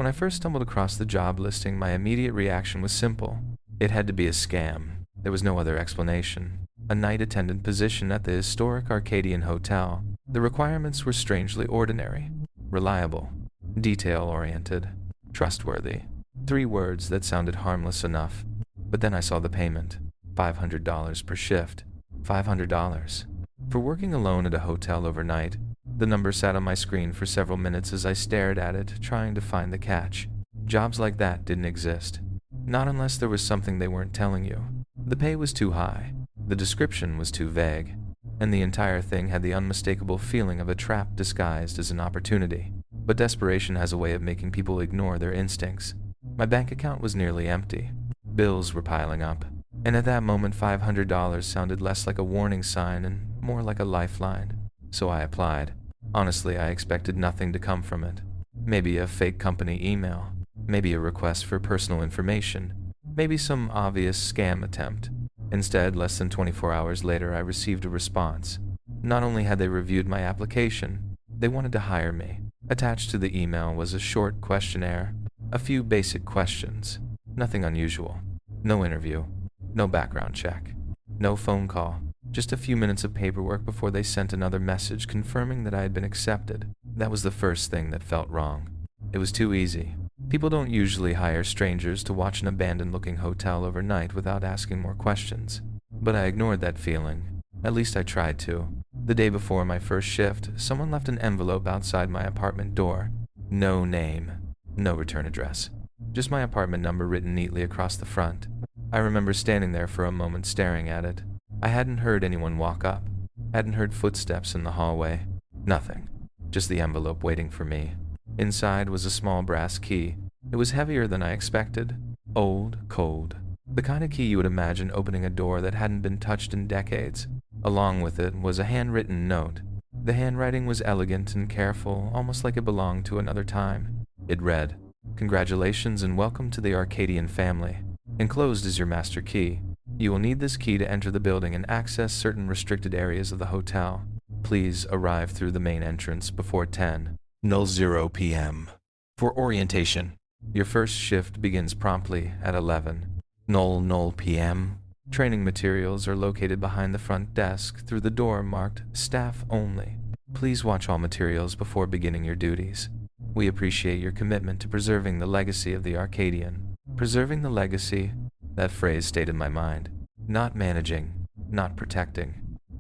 When I first stumbled across the job listing, my immediate reaction was simple. It had to be a scam. There was no other explanation. A night attendant position at the historic Arcadian Hotel. The requirements were strangely ordinary. Reliable. Detail-oriented. Trustworthy. 3 words that sounded harmless enough. But then I saw the payment. $500 per shift. $500. For working alone at a hotel overnight. The number sat on my screen for several minutes as I stared at it, trying to find the catch. Jobs like that didn't exist. Not unless there was something they weren't telling you. The pay was too high. The description was too vague. And the entire thing had the unmistakable feeling of a trap disguised as an opportunity. But desperation has a way of making people ignore their instincts. My bank account was nearly empty. Bills were piling up. And at that moment, $500 sounded less like a warning sign and more like a lifeline. So I applied. Honestly, I expected nothing to come from it. Maybe a fake company email. Maybe a request for personal information. Maybe some obvious scam attempt. Instead, less than 24 hours later, I received a response. Not only had they reviewed my application, they wanted to hire me. Attached to the email was a short questionnaire, a few basic questions. Nothing unusual. No interview. No background check. No phone call. Just a few minutes of paperwork before they sent another message confirming that I had been accepted. That was the first thing that felt wrong. It was too easy. People don't usually hire strangers to watch an abandoned-looking hotel overnight without asking more questions. But I ignored that feeling. At least I tried to. The day before my first shift, someone left an envelope outside my apartment door. No name. No return address. Just my apartment number written neatly across the front. I remember standing there for a moment staring at it. I hadn't heard anyone walk up. Hadn't heard footsteps in the hallway. Nothing. Just the envelope waiting for me. Inside was a small brass key. It was heavier than I expected. Old, cold. The kind of key you would imagine opening a door that hadn't been touched in decades. Along with it was a handwritten note. The handwriting was elegant and careful, almost like it belonged to another time. It read, "Congratulations and welcome to the Arcadian family. Enclosed is your master key. You will need this key to enter the building and access certain restricted areas of the hotel. Please arrive through the main entrance before 10:00 p.m. For orientation. Your first shift begins promptly at 11:00 p.m. Training materials are located behind the front desk through the door marked Staff Only. Please watch all materials before beginning your duties. We appreciate your commitment to preserving the legacy of the Arcadian." Preserving the legacy, that phrase stayed in my mind. Not managing, not protecting,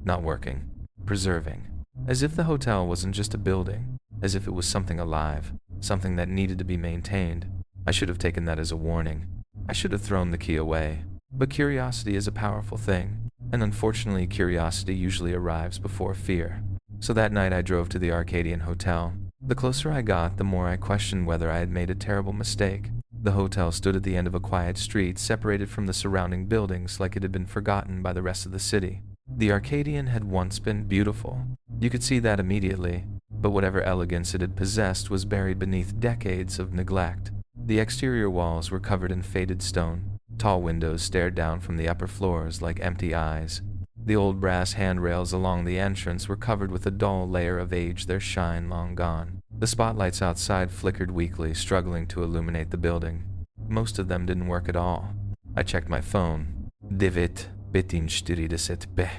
not working. Preserving. As if the hotel wasn't just a building, as if it was something alive, something that needed to be maintained. I should have taken that as a warning. I should have thrown the key away. But curiosity is a powerful thing, and unfortunately curiosity usually arrives before fear. So that night I drove to the Arcadian Hotel. The closer I got, the more I questioned whether I had made a terrible mistake. The hotel stood at the end of a quiet street, separated from the surrounding buildings like it had been forgotten by the rest of the city. The Arcadian had once been beautiful. You could see that immediately, but whatever elegance it had possessed was buried beneath decades of neglect. The exterior walls were covered in faded stone. Tall windows stared down from the upper floors like empty eyes. The old brass handrails along the entrance were covered with a dull layer of age, their shine long gone. The spotlights outside flickered weakly, struggling to illuminate the building. Most of them didn't work at all. I checked my phone. 9:47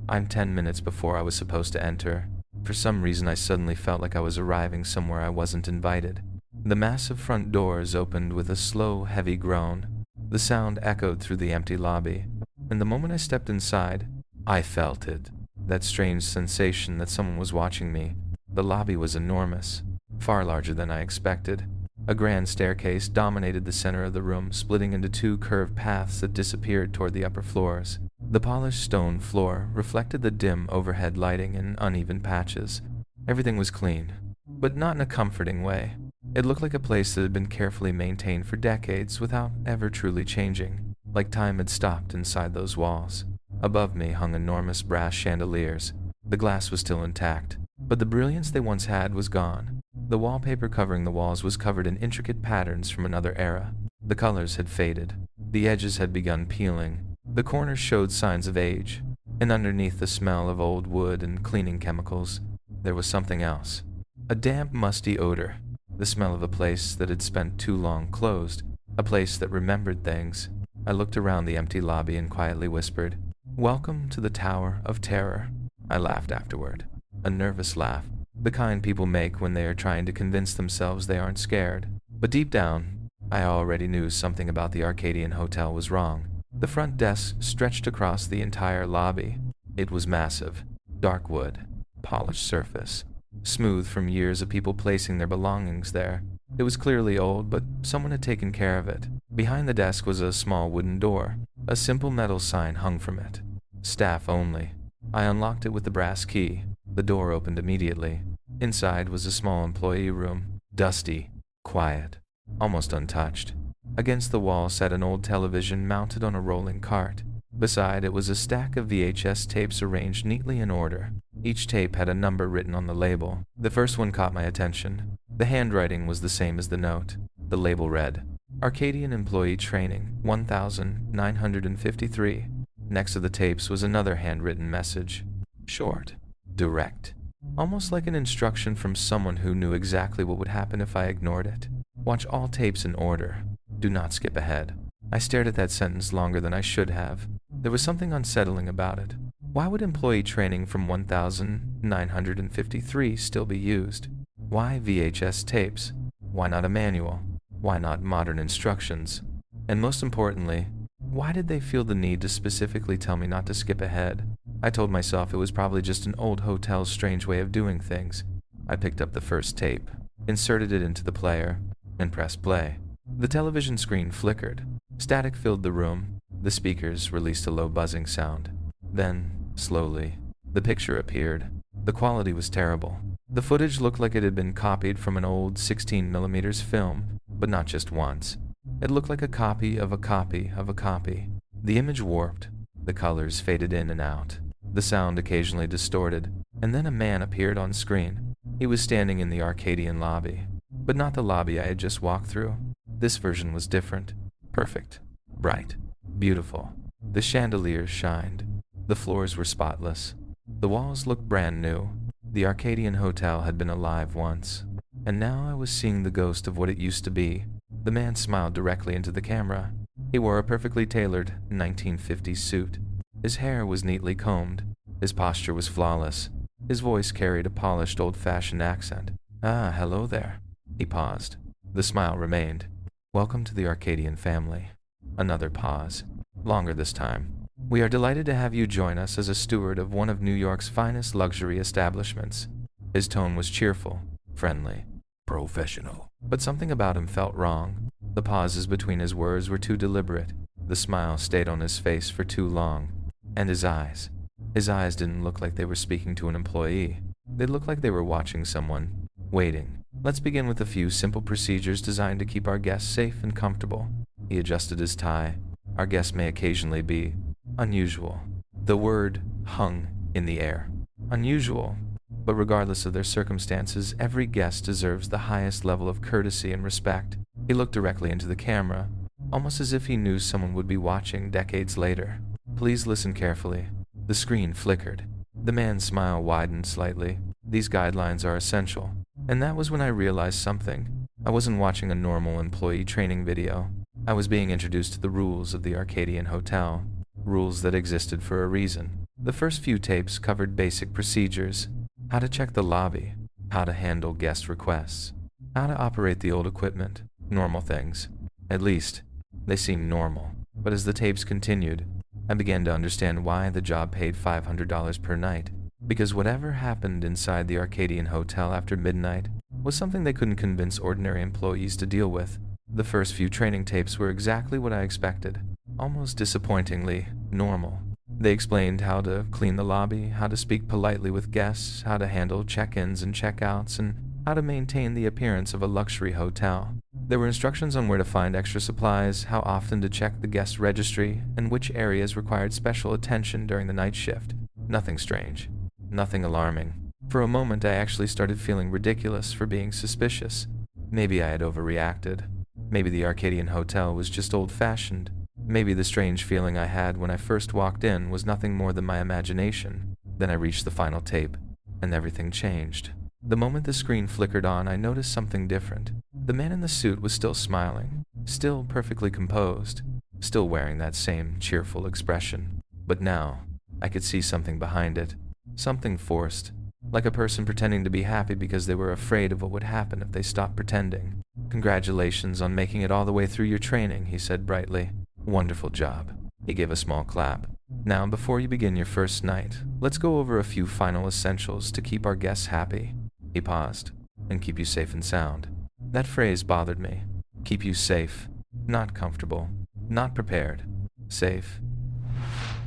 I'm 10 minutes before I was supposed to enter. For some reason I suddenly felt like I was arriving somewhere I wasn't invited. The massive front doors opened with a slow, heavy groan. The sound echoed through the empty lobby, and the moment I stepped inside, I felt it. That strange sensation that someone was watching me. The lobby was enormous, far larger than I expected. A grand staircase dominated the center of the room, splitting into 2 curved paths that disappeared toward the upper floors. The polished stone floor reflected the dim overhead lighting in uneven patches. Everything was clean, but not in a comforting way. It looked like a place that had been carefully maintained for decades without ever truly changing, like time had stopped inside those walls. Above me hung enormous brass chandeliers. The glass was still intact, but the brilliance they once had was gone. The wallpaper covering the walls was covered in intricate patterns from another era. The colors had faded. The edges had begun peeling. The corners showed signs of age, and underneath the smell of old wood and cleaning chemicals, there was something else. A damp, musty odor. the smell of a place that had spent too long closed, a place that remembered things. I looked around the empty lobby and quietly whispered, "Welcome to the Tower of Terror." I laughed afterward, a nervous laugh, the kind people make when they are trying to convince themselves they aren't scared. But deep down, I already knew something about the Arcadian Hotel was wrong. The front desk stretched across the entire lobby. It was massive, dark wood, polished surface, smooth from years of people placing their belongings there. It was clearly old, but someone had taken care of it. Behind the desk was a small wooden door. A simple metal sign hung from it. Staff only. I unlocked it with the brass key. The door opened immediately. Inside was a small employee room, dusty, quiet, almost untouched. Against the wall sat an old television mounted on a rolling cart. Beside it was a stack of VHS tapes arranged neatly in order. Each tape had a number written on the label. The first one caught my attention. The handwriting was the same as the note. The label read, "Arcadian Employee Training, 1953. Next to the tapes was another handwritten message. Short, direct, almost like an instruction from someone who knew exactly what would happen if I ignored it. Watch all tapes in order. Do not skip ahead. I stared at that sentence longer than I should have. There was something unsettling about it. Why would employee training from 1953 still be used? Why VHS tapes? Why not a manual? Why not modern instructions? And most importantly, why did they feel the need to specifically tell me not to skip ahead? I told myself it was probably just an old hotel's strange way of doing things. I picked up the first tape, inserted it into the player, and pressed play. The television screen flickered. Static filled the room. The speakers released a low buzzing sound. Then, slowly, the picture appeared. The quality was terrible. The footage looked like it had been copied from an old 16mm film, but not just once. It looked like a copy of a copy of a copy. The image warped. The colors faded in and out. The sound occasionally distorted, and then a man appeared on screen. He was standing in the Arcadian lobby, but not the lobby I had just walked through. This version was different. Perfect. Bright. Beautiful. The chandeliers shined. The floors were spotless. The walls looked brand new. The Arcadian Hotel had been alive once, and now I was seeing the ghost of what it used to be. The man smiled directly into the camera. He wore a perfectly tailored 1950s suit. His hair was neatly combed. His posture was flawless. His voice carried a polished, old-fashioned accent. "Ah, hello there." He paused. The smile remained. "Welcome to the Arcadian family." Another pause. Longer this time. "We are delighted to have you join us as a steward of one of New York's finest luxury establishments." His tone was cheerful, friendly, professional. But something about him felt wrong. The pauses between his words were too deliberate. The smile stayed on his face for too long. And his eyes. His eyes didn't look like they were speaking to an employee. They looked like they were watching someone, waiting. "Let's begin with a few simple procedures designed to keep our guests safe and comfortable." He adjusted his tie. "Our guests may occasionally be unusual." The word hung in the air. Unusual. But regardless of their circumstances, every guest deserves the highest level of courtesy and respect. He looked directly into the camera, almost as if he knew someone would be watching decades later. "Please listen carefully." The screen flickered. The man's smile widened slightly. "These guidelines are essential." And that was when I realized something. I wasn't watching a normal employee training video. I was being introduced to the rules of the Arcadian Hotel. Rules that existed for a reason. The first few tapes covered basic procedures. How to check the lobby. How to handle guest requests. How to operate the old equipment. Normal things. At least, they seemed normal. But as the tapes continued, I began to understand why the job paid $500 per night. Because whatever happened inside the Arcadian Hotel after midnight was something they couldn't convince ordinary employees to deal with. The first few training tapes were exactly what I expected. Almost disappointingly normal. They explained how to clean the lobby, how to speak politely with guests, how to handle check-ins and check-outs, and how to maintain the appearance of a luxury hotel. There were instructions on where to find extra supplies, how often to check the guest registry, and which areas required special attention during the night shift. Nothing strange. Nothing alarming. For a moment, I actually started feeling ridiculous for being suspicious. Maybe I had overreacted. Maybe the Arcadian Hotel was just old-fashioned. Maybe the strange feeling I had when I first walked in was nothing more than my imagination. Then I reached the final tape, and everything changed. The moment the screen flickered on, I noticed something different. The man in the suit was still smiling, still perfectly composed, still wearing that same cheerful expression. But now, I could see something behind it, something forced, like a person pretending to be happy because they were afraid of what would happen if they stopped pretending. "Congratulations on making it all the way through your training," he said brightly. "Wonderful job." He gave a small clap. "Now, before you begin your first night, let's go over a few final essentials to keep our guests happy." He paused. "And keep you safe and sound." That phrase bothered me. Keep you safe. Not comfortable. Not prepared. Safe.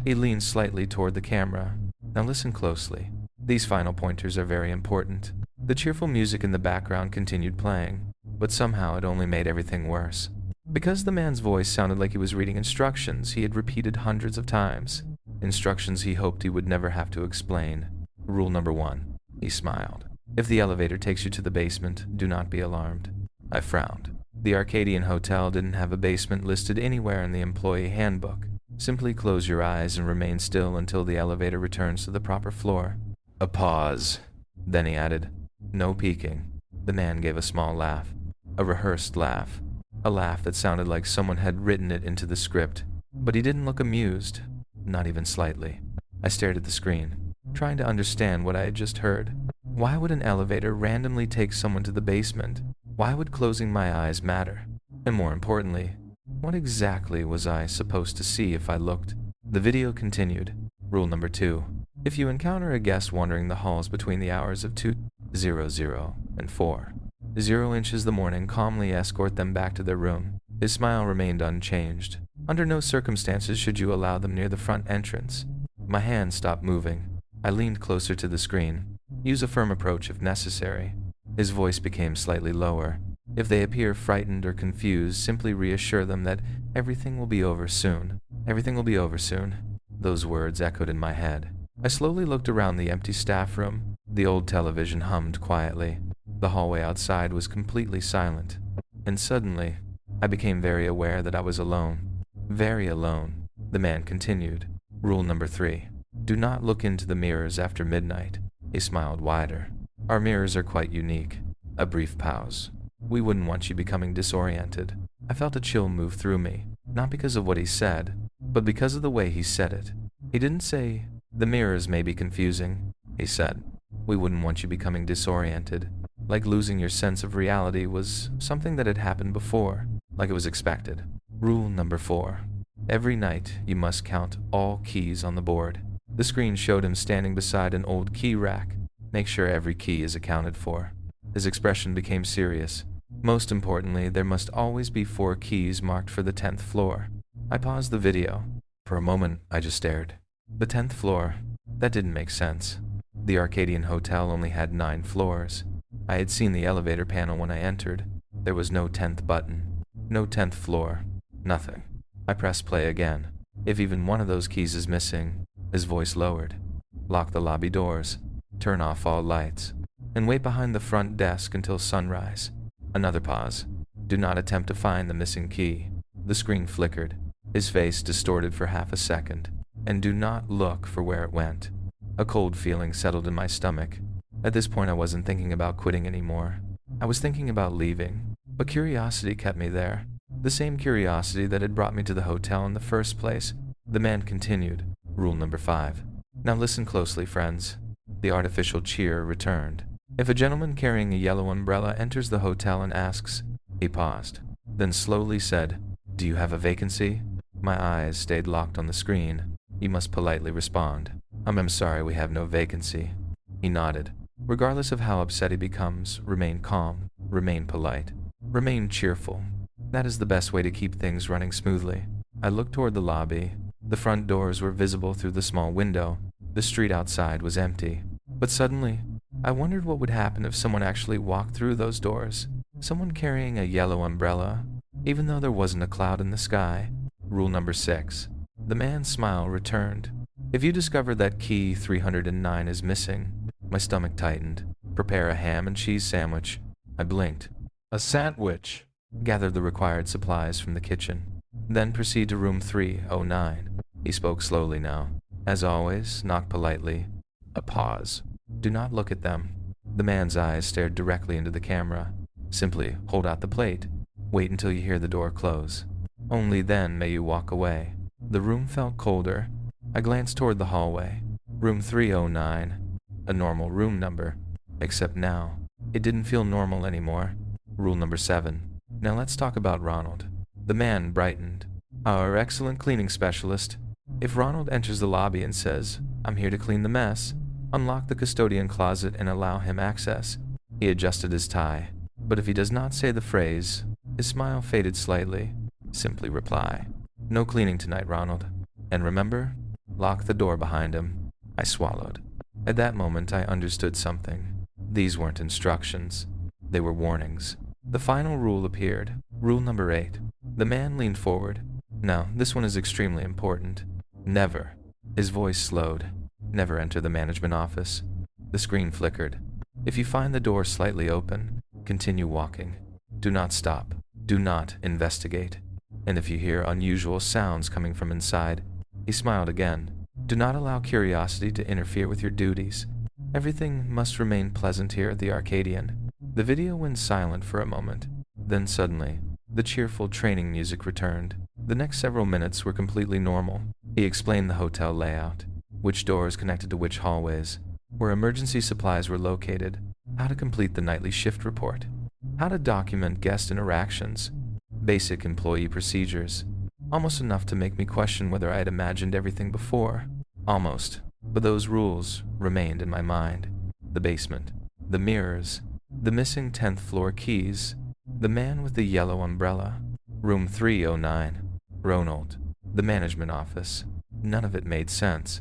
He leaned slightly toward the camera. "Now listen closely. These final pointers are very important." The cheerful music in the background continued playing, but somehow it only made everything worse. Because the man's voice sounded like he was reading instructions he had repeated hundreds of times. Instructions he hoped he would never have to explain. "Rule number 1. He smiled. "If the elevator takes you to the basement, do not be alarmed." I frowned. The Arcadian Hotel didn't have a basement listed anywhere in the employee handbook. Simply close your eyes and remain still until the elevator returns to the proper floor. A pause. Then he added, "No peeking." The man gave a small laugh. A rehearsed laugh. A laugh that sounded like someone had written it into the script. But he didn't look amused. Not even slightly. I stared at the screen, trying to understand what I had just heard. Why would an elevator randomly take someone to the basement? Why would closing my eyes matter? And more importantly, what exactly was I supposed to see if I looked? The video continued. Rule number 2. If you encounter a guest wandering the halls between the hours of 2:00 and 4:00 the morning, calmly escort them back to their room. His smile remained unchanged. Under no circumstances should you allow them near the front entrance. My hand stopped moving. I leaned closer to the screen. Use a firm approach if necessary. His voice became slightly lower. If they appear frightened or confused, simply reassure them that everything will be over soon. Everything will be over soon. Those words echoed in my head. I slowly looked around the empty staff room. The old television hummed quietly. The hallway outside was completely silent. And suddenly, I became very aware that I was alone. Very alone. The man continued. Rule number 3. Do not look into the mirrors after midnight. He smiled wider. Our mirrors are quite unique. A brief pause. We wouldn't want you becoming disoriented. I felt a chill move through me, not because of what he said, but because of the way he said it. He didn't say, the mirrors may be confusing. He said, we wouldn't want you becoming disoriented. Like losing your sense of reality was something that had happened before, like it was expected. Rule number 4. Every night, you must count all keys on the board. The screen showed him standing beside an old key rack. Make sure every key is accounted for. His expression became serious. Most importantly, there must always be 4 keys marked for the 10th floor. I paused the video. For a moment, I just stared. The 10th floor? That didn't make sense. The Arcadian Hotel only had 9 floors. I had seen the elevator panel when I entered. There was no 10th button. No 10th floor. Nothing. I pressed play again. If even one of those keys is missing, his voice lowered. Lock the lobby doors. Turn off all lights. And wait behind the front desk until sunrise. Another pause. Do not attempt to find the missing key. The screen flickered. His face distorted for half a second. And do not look for where it went. A cold feeling settled in my stomach. At this point, I wasn't thinking about quitting anymore. I was thinking about leaving. But curiosity kept me there. The same curiosity that had brought me to the hotel in the first place. The man continued. Rule number 5. Now listen closely, friends. The artificial cheer returned. If a gentleman carrying a yellow umbrella enters the hotel and asks, he paused, then slowly said, Do you have a vacancy? My eyes stayed locked on the screen. You must politely respond. I'm sorry, we have no vacancy. He nodded. Regardless of how upset he becomes, remain calm, remain polite, remain cheerful. That is the best way to keep things running smoothly. I looked toward the lobby. The front doors were visible through the small window. The street outside was empty. But suddenly, I wondered what would happen if someone actually walked through those doors. Someone carrying a yellow umbrella, even though there wasn't a cloud in the sky. Rule number 6. The man's smile returned. If you discover that key 309 is missing, my stomach tightened. Prepare a ham and cheese sandwich. I blinked. A sandwich. Gather the required supplies from the kitchen. Then proceed to room 309. He spoke slowly now. As always, knock politely. A pause. Do not look at them. The man's eyes stared directly into the camera. Simply hold out the plate. Wait until you hear the door close. Only then may you walk away. The room felt colder. I glanced toward the hallway. Room 309. A normal room number. Except now, it didn't feel normal anymore. Rule number 7. Now let's talk about Ronald. The man brightened. Our excellent cleaning specialist. If Ronald enters the lobby and says, "I'm here to clean the mess," unlock the custodian closet and allow him access. He adjusted his tie. But if he does not say the phrase, his smile faded slightly. Simply reply, "No cleaning tonight, Ronald. And remember, lock the door behind him." I swallowed. At that moment, I understood something. These weren't instructions. They were warnings. The final rule appeared. Rule number 8. The man leaned forward. Now, this one is extremely important. Never. His voice slowed. Never enter the management office. The screen flickered. If you find the door slightly open, continue walking. Do not stop. Do not investigate. And if you hear unusual sounds coming from inside, he smiled again. Do not allow curiosity to interfere with your duties. Everything must remain pleasant here at the Arcadian. The video went silent for a moment. Then suddenly, the cheerful training music returned. The next several minutes were completely normal. He explained the hotel layout, which doors connected to which hallways, where emergency supplies were located, how to complete the nightly shift report, how to document guest interactions, basic employee procedures. Almost enough to make me question whether I had imagined everything before. Almost. But those rules remained in my mind. The basement, the mirrors, the missing 10th floor keys, the man with the yellow umbrella, room 309, Ronald, the management office. None of it made sense.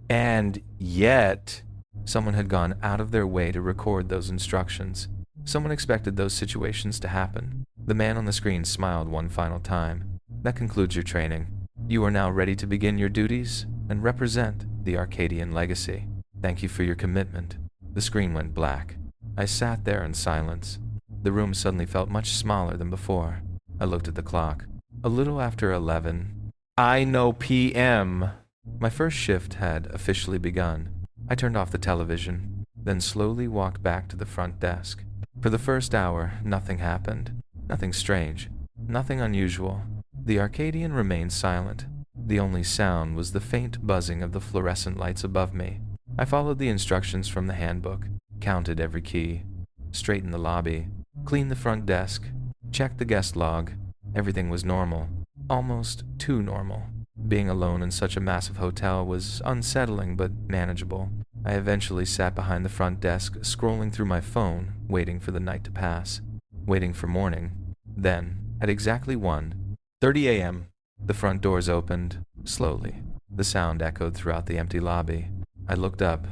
And yet, someone had gone out of their way to record those instructions. Someone expected those situations to happen. The man on the screen smiled one final time. That concludes your training. You are now ready to begin your duties and represent the Arcadian legacy. Thank you for your commitment. The screen went black. I sat there in silence. The room suddenly felt much smaller than before. I looked at the clock. A little after 11. I know PM. My first shift had officially begun. I turned off the television, then slowly walked back to the front desk. For the first hour, nothing happened. Nothing strange. Nothing unusual. The Arcadian remained silent. The only sound was the faint buzzing of the fluorescent lights above me. I followed the instructions from the handbook, counted every key, straightened the lobby, cleaned the front desk, checked the guest log. Everything was normal. Almost too normal. Being alone in such a massive hotel was unsettling but manageable. I eventually sat behind the front desk, scrolling through my phone, waiting for the night to pass, waiting for morning. Then, at exactly 1:30 a.m., the front doors opened, slowly. The sound echoed throughout the empty lobby. I looked up.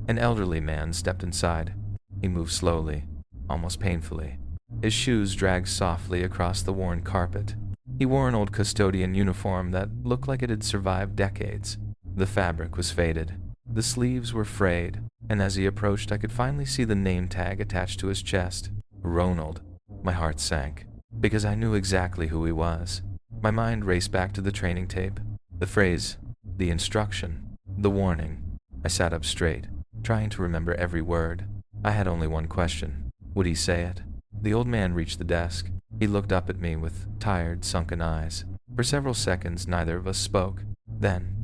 An elderly man stepped inside. He moved slowly, almost painfully. His shoes dragged softly across the worn carpet. He wore an old custodian uniform that looked like it had survived decades. The fabric was faded. The sleeves were frayed, and as he approached, I could finally see the name tag attached to his chest. Ronald. My heart sank, because I knew exactly who he was. My mind raced back to the training tape. The phrase, the instruction, the warning. I sat up straight, trying to remember every word. I had only one question. Would he say it? The old man reached the desk. He looked up at me with tired, sunken eyes. For several seconds, neither of us spoke. Then,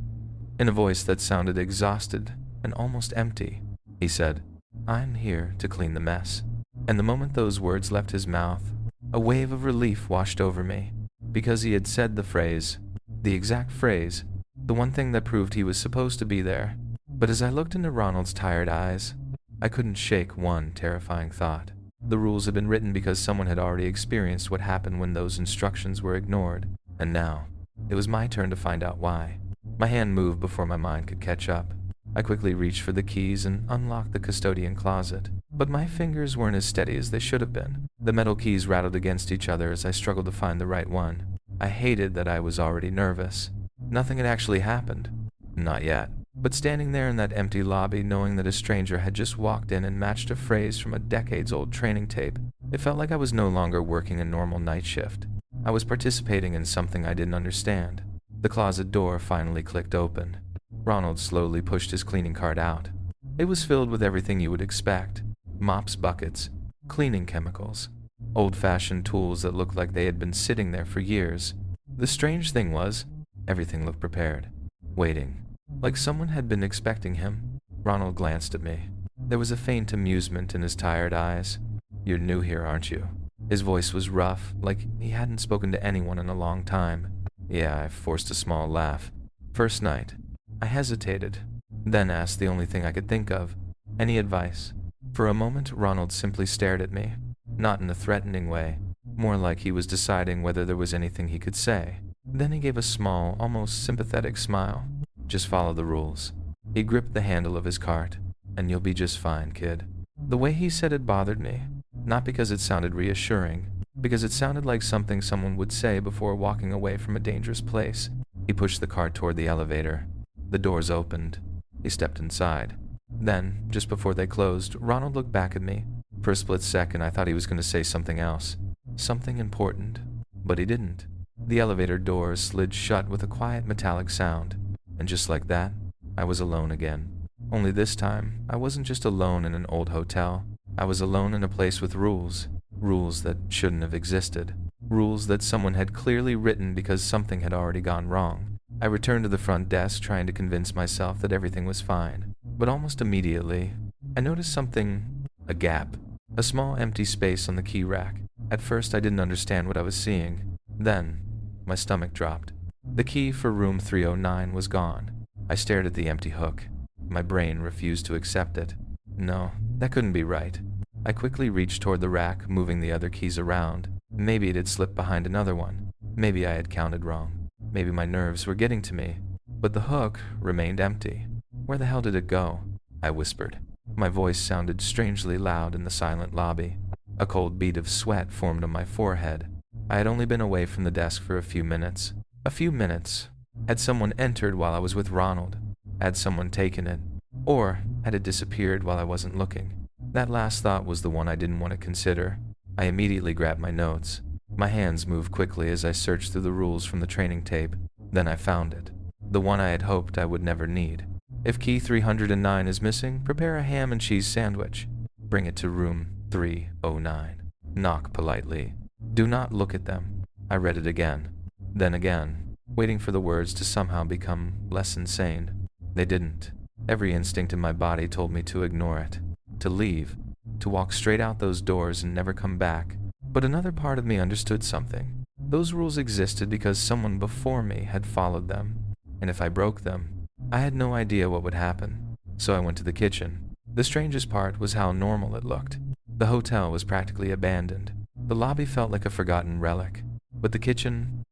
in a voice that sounded exhausted and almost empty, he said, "I'm here to clean the mess." And the moment those words left his mouth, a wave of relief washed over me, because he had said the phrase, the exact phrase, the one thing that proved he was supposed to be there. But as I looked into Ronald's tired eyes, I couldn't shake one terrifying thought. The rules had been written because someone had already experienced what happened when those instructions were ignored, and now, it was my turn to find out why. My hand moved before my mind could catch up. I quickly reached for the keys and unlocked the custodian closet, but my fingers weren't as steady as they should have been. The metal keys rattled against each other as I struggled to find the right one. I hated that I was already nervous. Nothing had actually happened. Not yet. But standing there in that empty lobby, knowing that a stranger had just walked in and matched a phrase from a decades-old training tape, it felt like I was no longer working a normal night shift. I was participating in something I didn't understand. The closet door finally clicked open. Ronald slowly pushed his cleaning cart out. It was filled with everything you would expect. mops, buckets, cleaning chemicals, old-fashioned tools that looked like they had been sitting there for years. The strange thing was, everything looked prepared, waiting, like someone had been expecting him. Ronald glanced at me. There was a faint amusement in his tired eyes. "You're new here, aren't you?" His voice was rough, like he hadn't spoken to anyone in a long time. Yeah, I forced a small laugh. "First night." I hesitated, then asked the only thing I could think of. "Any advice?" For a moment, Ronald simply stared at me, not in a threatening way, more like he was deciding whether there was anything he could say. Then he gave a small, almost sympathetic smile. "Just follow the rules." He gripped the handle of his cart. "And you'll be just fine, kid." The way he said it bothered me, not because it sounded reassuring, because it sounded like something someone would say before walking away from a dangerous place. He pushed the cart toward the elevator. The doors opened. He stepped inside. Then, just before they closed, Ronald looked back at me. For a split second, I thought he was going to say something else. Something important. But he didn't. The elevator doors slid shut with a quiet metallic sound. And just like that, I was alone again. Only this time, I wasn't just alone in an old hotel. I was alone in a place with rules. Rules that shouldn't have existed. Rules that someone had clearly written because something had already gone wrong. I returned to the front desk trying to convince myself that everything was fine. But almost immediately, I noticed something, a gap, a small empty space on the key rack. At first, I didn't understand what I was seeing. Then, my stomach dropped. The key for room 309 was gone. I stared at the empty hook. My brain refused to accept it. No, that couldn't be right. I quickly reached toward the rack, moving the other keys around. Maybe it had slipped behind another one. Maybe I had counted wrong. Maybe my nerves were getting to me. But the hook remained empty. Where the hell did it go? I whispered. My voice sounded strangely loud in the silent lobby. A cold bead of sweat formed on my forehead. I had only been away from the desk for a few minutes. A few minutes. Had someone entered while I was with Ronald? Had someone taken it? Or had it disappeared while I wasn't looking? That last thought was the one I didn't want to consider. I immediately grabbed my notes. My hands moved quickly as I searched through the rules from the training tape. Then I found it. The one I had hoped I would never need. If key 309 is missing, prepare a ham and cheese sandwich. Bring it to room 309. Knock politely. Do not look at them. I read it again. Then again, waiting for the words to somehow become less insane. They didn't. Every instinct in my body told me to ignore it, to leave, to walk straight out those doors and never come back. But another part of me understood something. Those rules existed because someone before me had followed them. And if I broke them, I had no idea what would happen. So I went to the kitchen. The strangest part was how normal it looked. The hotel was practically abandoned. The lobby felt like a forgotten relic. But the kitchen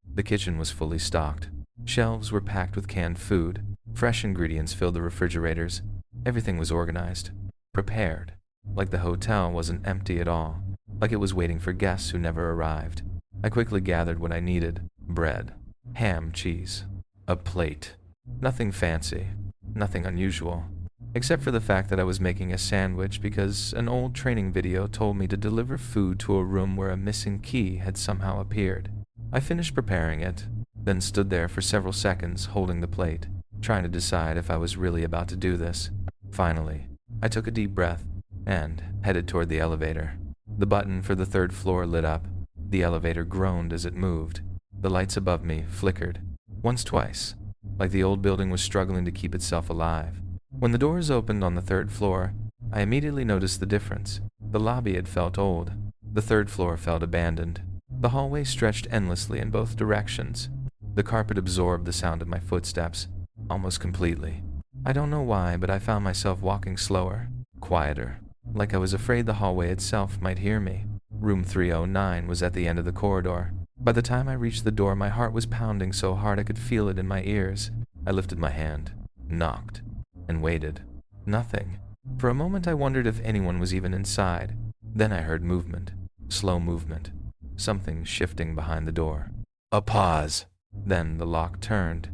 was fully stocked. Shelves were packed with canned food. Fresh ingredients filled the refrigerators. Everything was organized, prepared, like the hotel wasn't empty at all, like it was waiting for guests who never arrived. I quickly gathered what I needed: bread, ham, cheese, a plate. Nothing fancy, nothing unusual, except for the fact that I was making a sandwich because an old training video told me to deliver food to a room where a missing key had somehow appeared. I finished preparing it, then stood there for several seconds holding the plate, trying to decide if I was really about to do this. Finally, I took a deep breath and headed toward the elevator. The button for the 3rd floor lit up. The elevator groaned as it moved. The lights above me flickered. Once, twice, like the old building was struggling to keep itself alive. When the doors opened on the 3rd floor, I immediately noticed the difference. The lobby had felt old. The 3rd floor felt abandoned. The hallway stretched endlessly in both directions. The carpet absorbed the sound of my footsteps, almost completely. I don't know why, but I found myself walking slower, quieter, like I was afraid the hallway itself might hear me. Room 309 was at the end of the corridor. By the time I reached the door, my heart was pounding so hard I could feel it in my ears. I lifted my hand, knocked, and waited. Nothing. For a moment I wondered if anyone was even inside. Then I heard movement, slow movement, something shifting behind the door. A pause. Then the lock turned.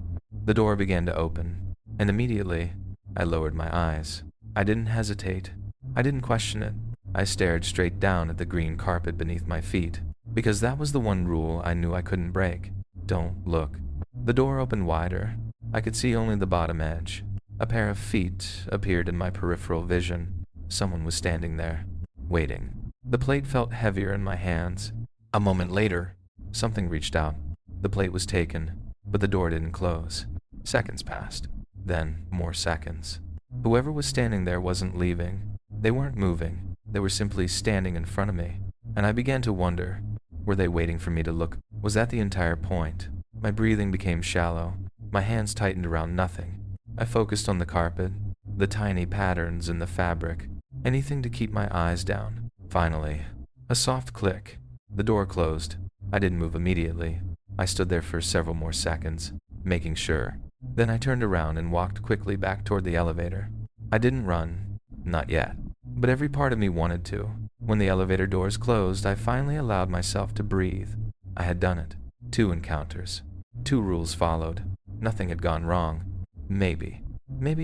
The door began to open, and immediately I lowered my eyes. I didn't hesitate. I didn't question it. I stared straight down at the green carpet beneath my feet, because that was the one rule I knew I couldn't break. Don't look. The door opened wider. I could see only the bottom edge. A pair of feet appeared in my peripheral vision. Someone was standing there. waiting. The plate felt heavier in my hands. A moment later, something reached out. The plate was taken, but the door didn't close. Seconds passed, then more seconds. Whoever was standing there wasn't leaving. They weren't moving. They were simply standing in front of me, and I began to wonder, were they waiting for me to look? Was that the entire point? My breathing became shallow. My hands tightened around nothing. I focused on the carpet, the tiny patterns in the fabric, anything to keep my eyes down. Finally, a soft click. The door closed. I didn't move immediately. I stood there for several more seconds, making sure. Then I turned around and walked quickly back toward the elevator. I didn't run, not yet, but every part of me wanted to. When the elevator doors closed, I finally allowed myself to breathe. I had done it. 2 encounters. 2 rules followed. Nothing had gone wrong. Maybe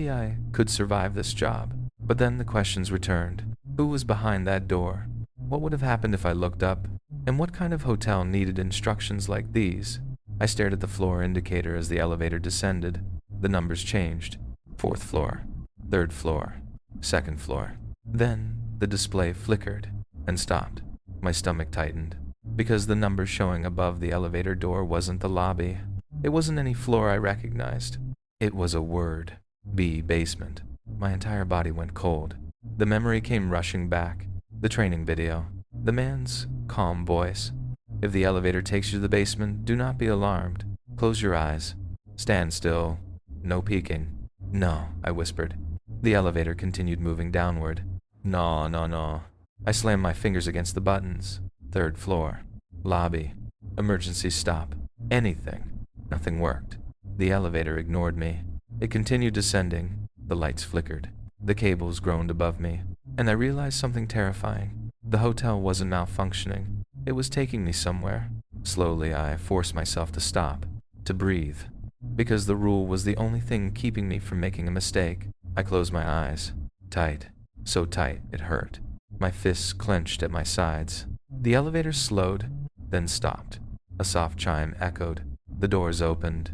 I could survive this job. But then the questions returned. Who was behind that door? What would have happened if I looked up? And what kind of hotel needed instructions like these? I stared at the floor indicator as the elevator descended. The numbers changed. 4th floor, 3rd floor, 2nd floor. Then the display flickered and stopped. My stomach tightened, because the number showing above the elevator door wasn't the lobby. It wasn't any floor I recognized. It was a word. B, basement. My entire body went cold. The memory came rushing back. The training video. The man's calm voice. If the elevator takes you to the basement, do not be alarmed. Close your eyes. Stand still. No peeking. No, I whispered. The elevator continued moving downward. No. I slammed my fingers against the buttons. 3rd floor. Lobby. Emergency stop. Anything. Nothing worked. The elevator ignored me. It continued descending. The lights flickered. The cables groaned above me. And I realized something terrifying. The hotel wasn't malfunctioning. It was taking me somewhere. Slowly, I forced myself to stop, to breathe, because the rule was the only thing keeping me from making a mistake. I closed my eyes. Tight. So tight, it hurt. My fists clenched at my sides. The elevator slowed, then stopped. A soft chime echoed. The doors opened,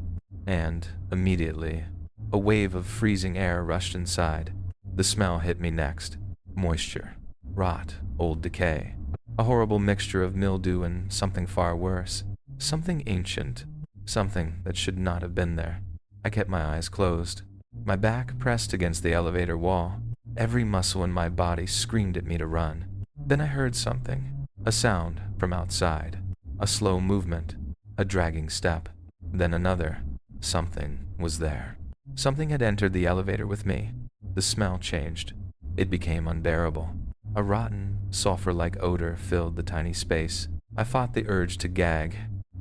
and, immediately, a wave of freezing air rushed inside. The smell hit me next. Moisture. Rot. Old decay. A horrible mixture of mildew and something far worse. Something ancient. Something that should not have been there. I kept my eyes closed. My back pressed against the elevator wall. Every muscle in my body screamed at me to run. Then I heard something. A sound from outside. A slow movement. A dragging step. Then another. Something was there. Something had entered the elevator with me. The smell changed. It became unbearable. A rotten, sulfur-like odor filled the tiny space. I fought the urge to gag.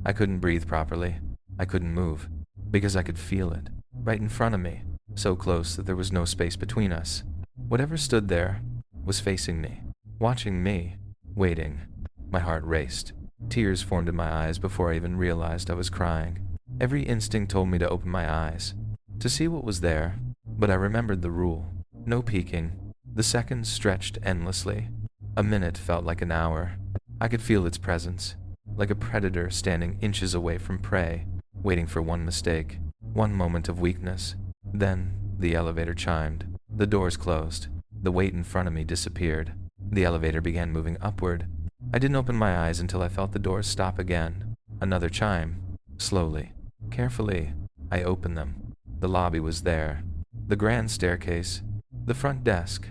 I couldn't breathe properly. I couldn't move, because I could feel it, right in front of me, so close that there was no space between us. Whatever stood there was facing me, watching me, waiting. My heart raced. Tears formed in my eyes before I even realized I was crying. Every instinct told me to open my eyes, to see what was there, but I remembered the rule. No peeking. The seconds stretched endlessly. A minute felt like an hour. I could feel its presence, like a predator standing inches away from prey, waiting for one mistake, one moment of weakness. Then the elevator chimed. The doors closed. The weight in front of me disappeared. The elevator began moving upward. I didn't open my eyes until I felt the doors stop again. Another chime. Slowly, carefully, I opened them. The lobby was there. The grand staircase. The front desk.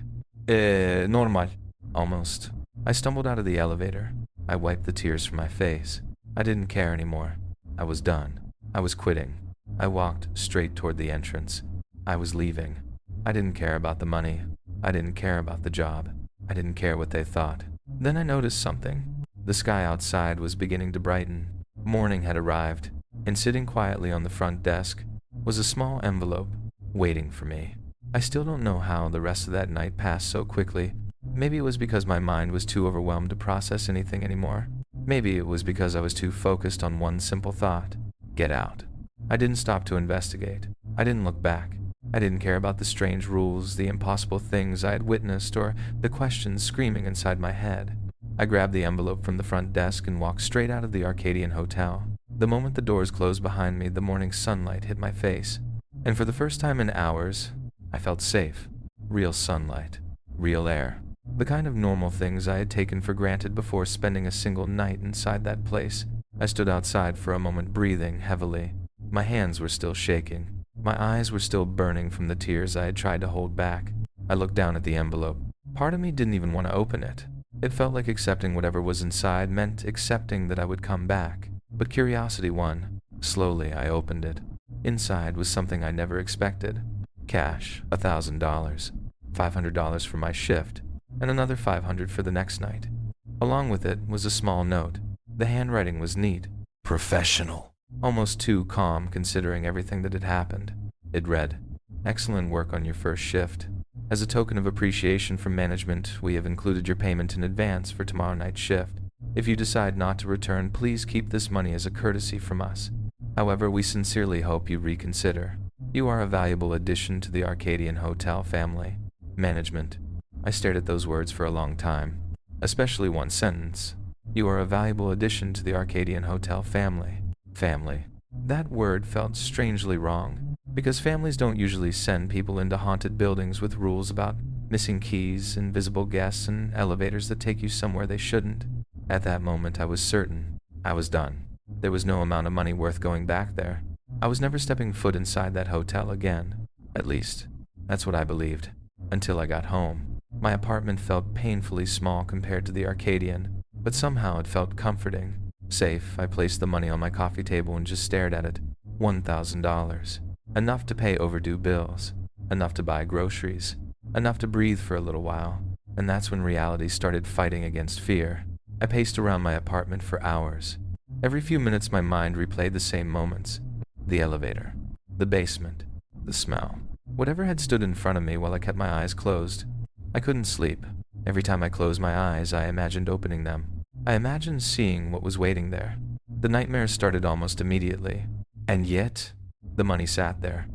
Normal. Almost. I stumbled out of the elevator. I wiped the tears from my face. I didn't care anymore. I was done. I was quitting. I walked straight toward the entrance. I was leaving. I didn't care about the money. I didn't care about the job. I didn't care what they thought. Then I noticed something. The sky outside was beginning to brighten. Morning had arrived, and sitting quietly on the front desk was a small envelope waiting for me. I still don't know how the rest of that night passed so quickly. Maybe it was because my mind was too overwhelmed to process anything anymore. Maybe it was because I was too focused on one simple thought. Get out. I didn't stop to investigate. I didn't look back. I didn't care about the strange rules, the impossible things I had witnessed, or the questions screaming inside my head. I grabbed the envelope from the front desk and walked straight out of the Arcadian Hotel. The moment the doors closed behind me, the morning sunlight hit my face. And for the first time in hours, I felt safe. Real sunlight. Real air. The kind of normal things I had taken for granted before spending a single night inside that place. I stood outside for a moment, breathing heavily. My hands were still shaking. My eyes were still burning from the tears I had tried to hold back. I looked down at the envelope. Part of me didn't even want to open it. It felt like accepting whatever was inside meant accepting that I would come back. But curiosity won. Slowly, I opened it. Inside was something I never expected. Cash, $1,000, $500 for my shift, and another $500 for the next night. Along with it was a small note. The handwriting was neat. Professional. Almost too calm considering everything that had happened. It read, "Excellent work on your first shift. As a token of appreciation from management, we have included your payment in advance for tomorrow night's shift. If you decide not to return, please keep this money as a courtesy from us. However, we sincerely hope you reconsider. You are a valuable addition to the Arcadian Hotel family. Management." I stared at those words for a long time, especially one sentence. You are a valuable addition to the Arcadian Hotel family. Family. That word felt strangely wrong, because families don't usually send people into haunted buildings with rules about missing keys, invisible guests, and elevators that take you somewhere they shouldn't. At that moment, I was certain. I was done. There was no amount of money worth going back there. I was never stepping foot inside that hotel again. At least, that's what I believed. Until I got home. My apartment felt painfully small compared to the Arcadian, but somehow it felt comforting. Safe, I placed the money on my coffee table and just stared at it. $1,000. Enough to pay overdue bills. Enough to buy groceries. Enough to breathe for a little while. And that's when reality started fighting against fear. I paced around my apartment for hours. Every few minutes my mind replayed the same moments. The elevator. The basement. The smell. Whatever had stood in front of me while I kept my eyes closed. I couldn't sleep. Every time I closed my eyes, I imagined opening them. I imagined seeing what was waiting there. The nightmares started almost immediately. And yet, the money sat there.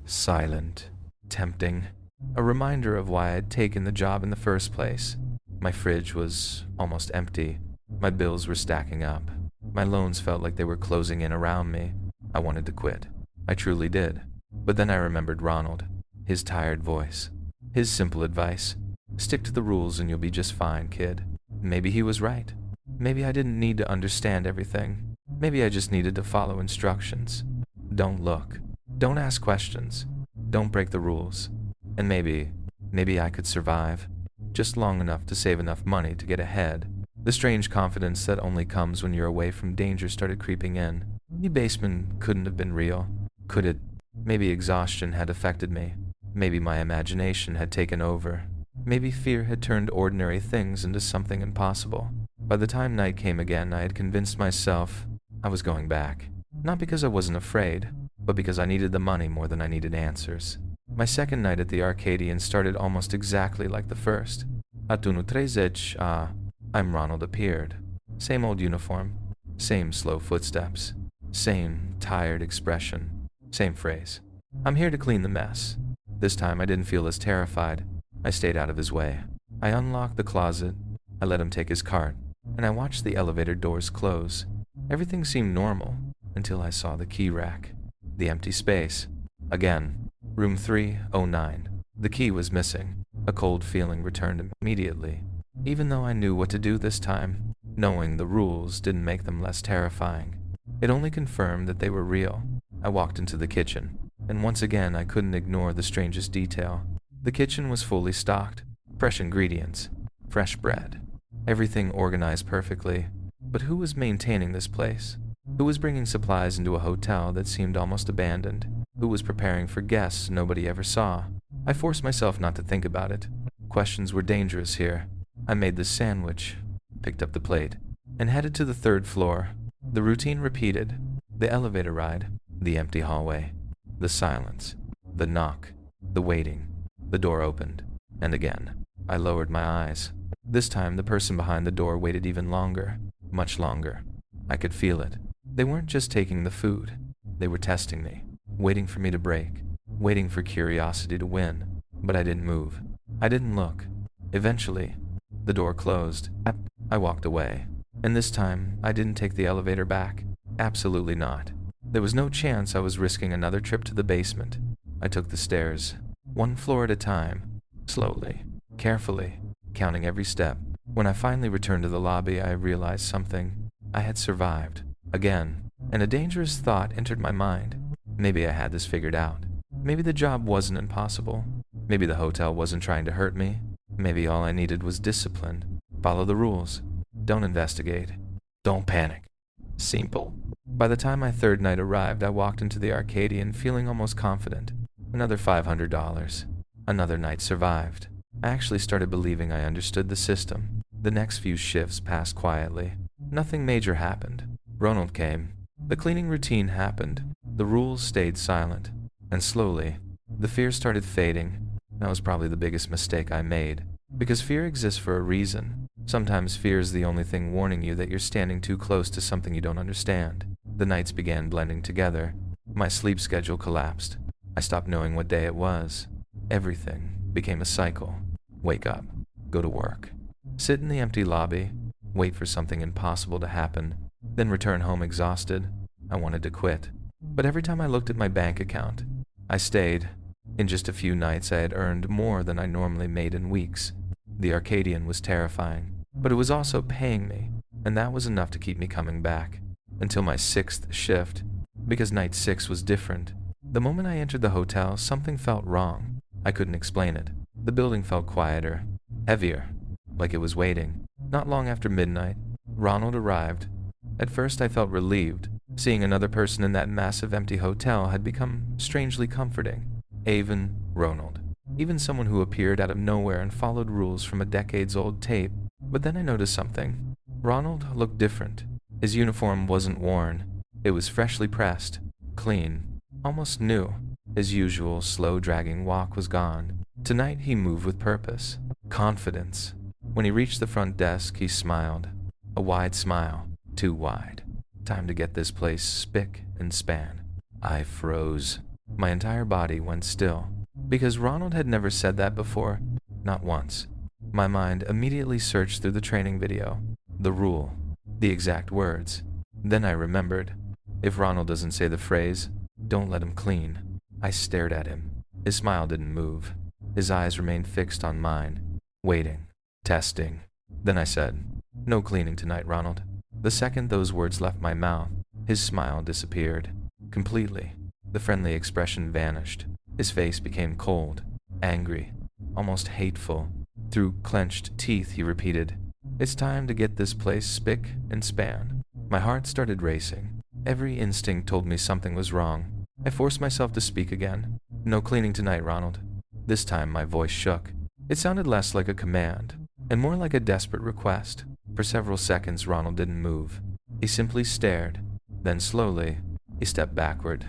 Silent. Tempting. A reminder of why I had taken the job in the first place. My fridge was almost empty. My bills were stacking up. My loans felt like they were closing in around me. I wanted to quit. I truly did. But then I remembered Ronald. His tired voice. His simple advice. Stick to the rules and you'll be just fine, kid. Maybe he was right. Maybe I didn't need to understand everything. Maybe I just needed to follow instructions. Don't look. Don't ask questions. Don't break the rules. And maybe I could survive. Just long enough to save enough money to get ahead. The strange confidence that only comes when you're away from danger started creeping in. The basement couldn't have been real. Could it? Maybe exhaustion had affected me. Maybe my imagination had taken over. Maybe fear had turned ordinary things into something impossible. By the time night came again, I had convinced myself I was going back. Not because I wasn't afraid, but because I needed the money more than I needed answers. My second night at the Arcadian started almost exactly like the first. Atunu trezeci, I'm Ronald appeared. Same old uniform. Same slow footsteps. Same tired expression. Same phrase. I'm here to clean the mess. This time I didn't feel as terrified. I stayed out of his way. I unlocked the closet. I let him take his cart. And I watched the elevator doors close. Everything seemed normal until I saw the key rack. The empty space. Again. Room 309. The key was missing. A cold feeling returned immediately. Even though I knew what to do this time, knowing the rules didn't make them less terrifying. It only confirmed that they were real. I walked into the kitchen, and once again I couldn't ignore the strangest detail. The kitchen was fully stocked. Fresh ingredients. Fresh bread. Everything organized perfectly. But who was maintaining this place? Who was bringing supplies into a hotel that seemed almost abandoned? Who was preparing for guests nobody ever saw? I forced myself not to think about it. Questions were dangerous here. I made the sandwich, picked up the plate, and headed to the third floor. The routine repeated. The elevator ride, the empty hallway, the silence, the knock, the waiting. The door opened, and again, I lowered my eyes. This time the person behind the door waited even longer, much longer. I could feel it. They weren't just taking the food. They were testing me, waiting for me to break, waiting for curiosity to win. But I didn't move. I didn't look. Eventually, the door closed. I walked away. And this time, I didn't take the elevator back. Absolutely not. There was no chance I was risking another trip to the basement. I took the stairs, one floor at a time, slowly, carefully, counting every step. When I finally returned to the lobby, I realized something. I had survived. Again, and a dangerous thought entered my mind. Maybe I had this figured out. Maybe the job wasn't impossible. Maybe the hotel wasn't trying to hurt me. Maybe all I needed was discipline. Follow the rules. Don't investigate. Don't panic. Simple. By the time my third night arrived, I walked into the Arcadian feeling almost confident. Another $500. Another night survived. I actually started believing I understood the system. The next few shifts passed quietly. Nothing major happened. Ronald came. The cleaning routine happened. The rules stayed silent. And slowly, the fear started fading. That was probably the biggest mistake I made. Because fear exists for a reason. Sometimes fear is the only thing warning you that you're standing too close to something you don't understand. The nights began blending together. My sleep schedule collapsed. I stopped knowing what day it was. Everything became a cycle. Wake up. Go to work. Sit in the empty lobby. Wait for something impossible to happen. Then return home exhausted. I wanted to quit. But every time I looked at my bank account, I stayed. In just a few nights, I had earned more than I normally made in weeks. The Arcadian was terrifying, but it was also paying me, and that was enough to keep me coming back. Until my sixth shift, because night 6 was different. The moment I entered the hotel, something felt wrong. I couldn't explain it. The building felt quieter, heavier, like it was waiting. Not long after midnight, Ronald arrived. At first I felt relieved. Seeing another person in that massive empty hotel had become strangely comforting. Avon, Ronald. Even someone who appeared out of nowhere and followed rules from a decades-old tape. But then I noticed something. Ronald looked different. His uniform wasn't worn. It was freshly pressed, clean, almost new. His usual slow-dragging walk was gone. Tonight he moved with purpose, confidence. When he reached the front desk, he smiled. A wide smile, too wide. Time to get this place spick and span. I froze. My entire body went still. Because Ronald had never said that before, not once. My mind immediately searched through the training video, the rule, the exact words. Then I remembered. If Ronald doesn't say the phrase, don't let him clean. I stared at him. His smile didn't move. His eyes remained fixed on mine, waiting, testing. Then I said, no cleaning tonight, Ronald. The second those words left my mouth, his smile disappeared. Completely. The friendly expression vanished. His face became cold, angry, almost hateful. Through clenched teeth, he repeated, it's time to get this place spick and span. My heart started racing. Every instinct told me something was wrong. I forced myself to speak again. No cleaning tonight, Ronald. This time my voice shook. It sounded less like a command, and more like a desperate request. For several seconds, Ronald didn't move. He simply stared. Then slowly, he stepped backward,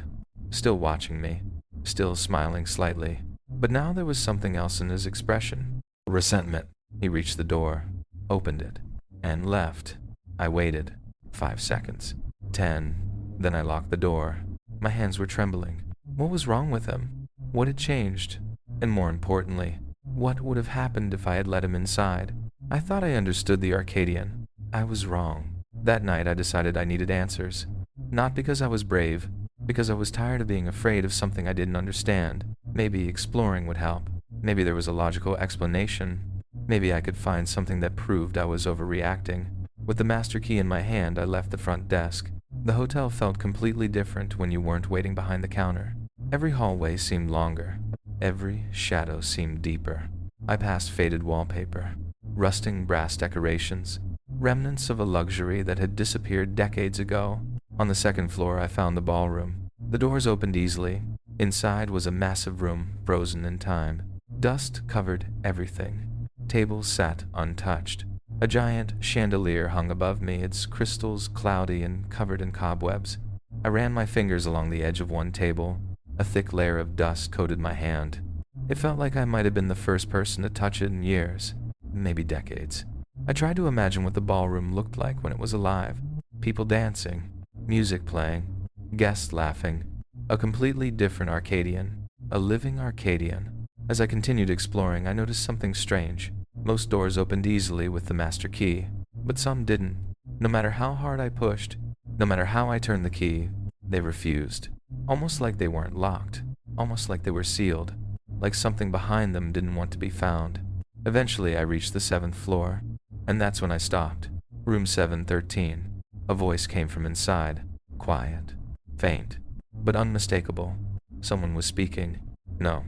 still watching me, still smiling slightly. But now there was something else in his expression. Resentment. He reached the door, opened it, and left. I waited. 5 seconds. 10. Then I locked the door. My hands were trembling. What was wrong with him? What had changed? And more importantly, what would have happened if I had let him inside? I thought I understood the Arcadian. I was wrong. That night I decided I needed answers. Not because I was brave, because I was tired of being afraid of something I didn't understand. Maybe exploring would help. Maybe there was a logical explanation. Maybe I could find something that proved I was overreacting. With the master key in my hand, I left the front desk. The hotel felt completely different when you weren't waiting behind the counter. Every hallway seemed longer. Every shadow seemed deeper. I passed faded wallpaper, rusting brass decorations, remnants of a luxury that had disappeared decades ago. On the second floor, I found the ballroom. The doors opened easily. Inside was a massive room, frozen in time. Dust covered everything. Tables sat untouched. A giant chandelier hung above me, its crystals cloudy and covered in cobwebs. I ran my fingers along the edge of one table. A thick layer of dust coated my hand. It felt like I might have been the first person to touch it in years, maybe decades. I tried to imagine what the ballroom looked like when it was alive. People dancing, music playing, guests laughing. A completely different Arcadian, a living Arcadian. As I continued exploring, I noticed something strange. Most doors opened easily with the master key, but some didn't. No matter how hard I pushed, no matter how I turned the key, they refused. Almost like they weren't locked, almost like they were sealed, like something behind them didn't want to be found. Eventually, I reached the 7th floor, and that's when I stopped. Room 713. A voice came from inside. Quiet, faint, but unmistakable. Someone was speaking. No,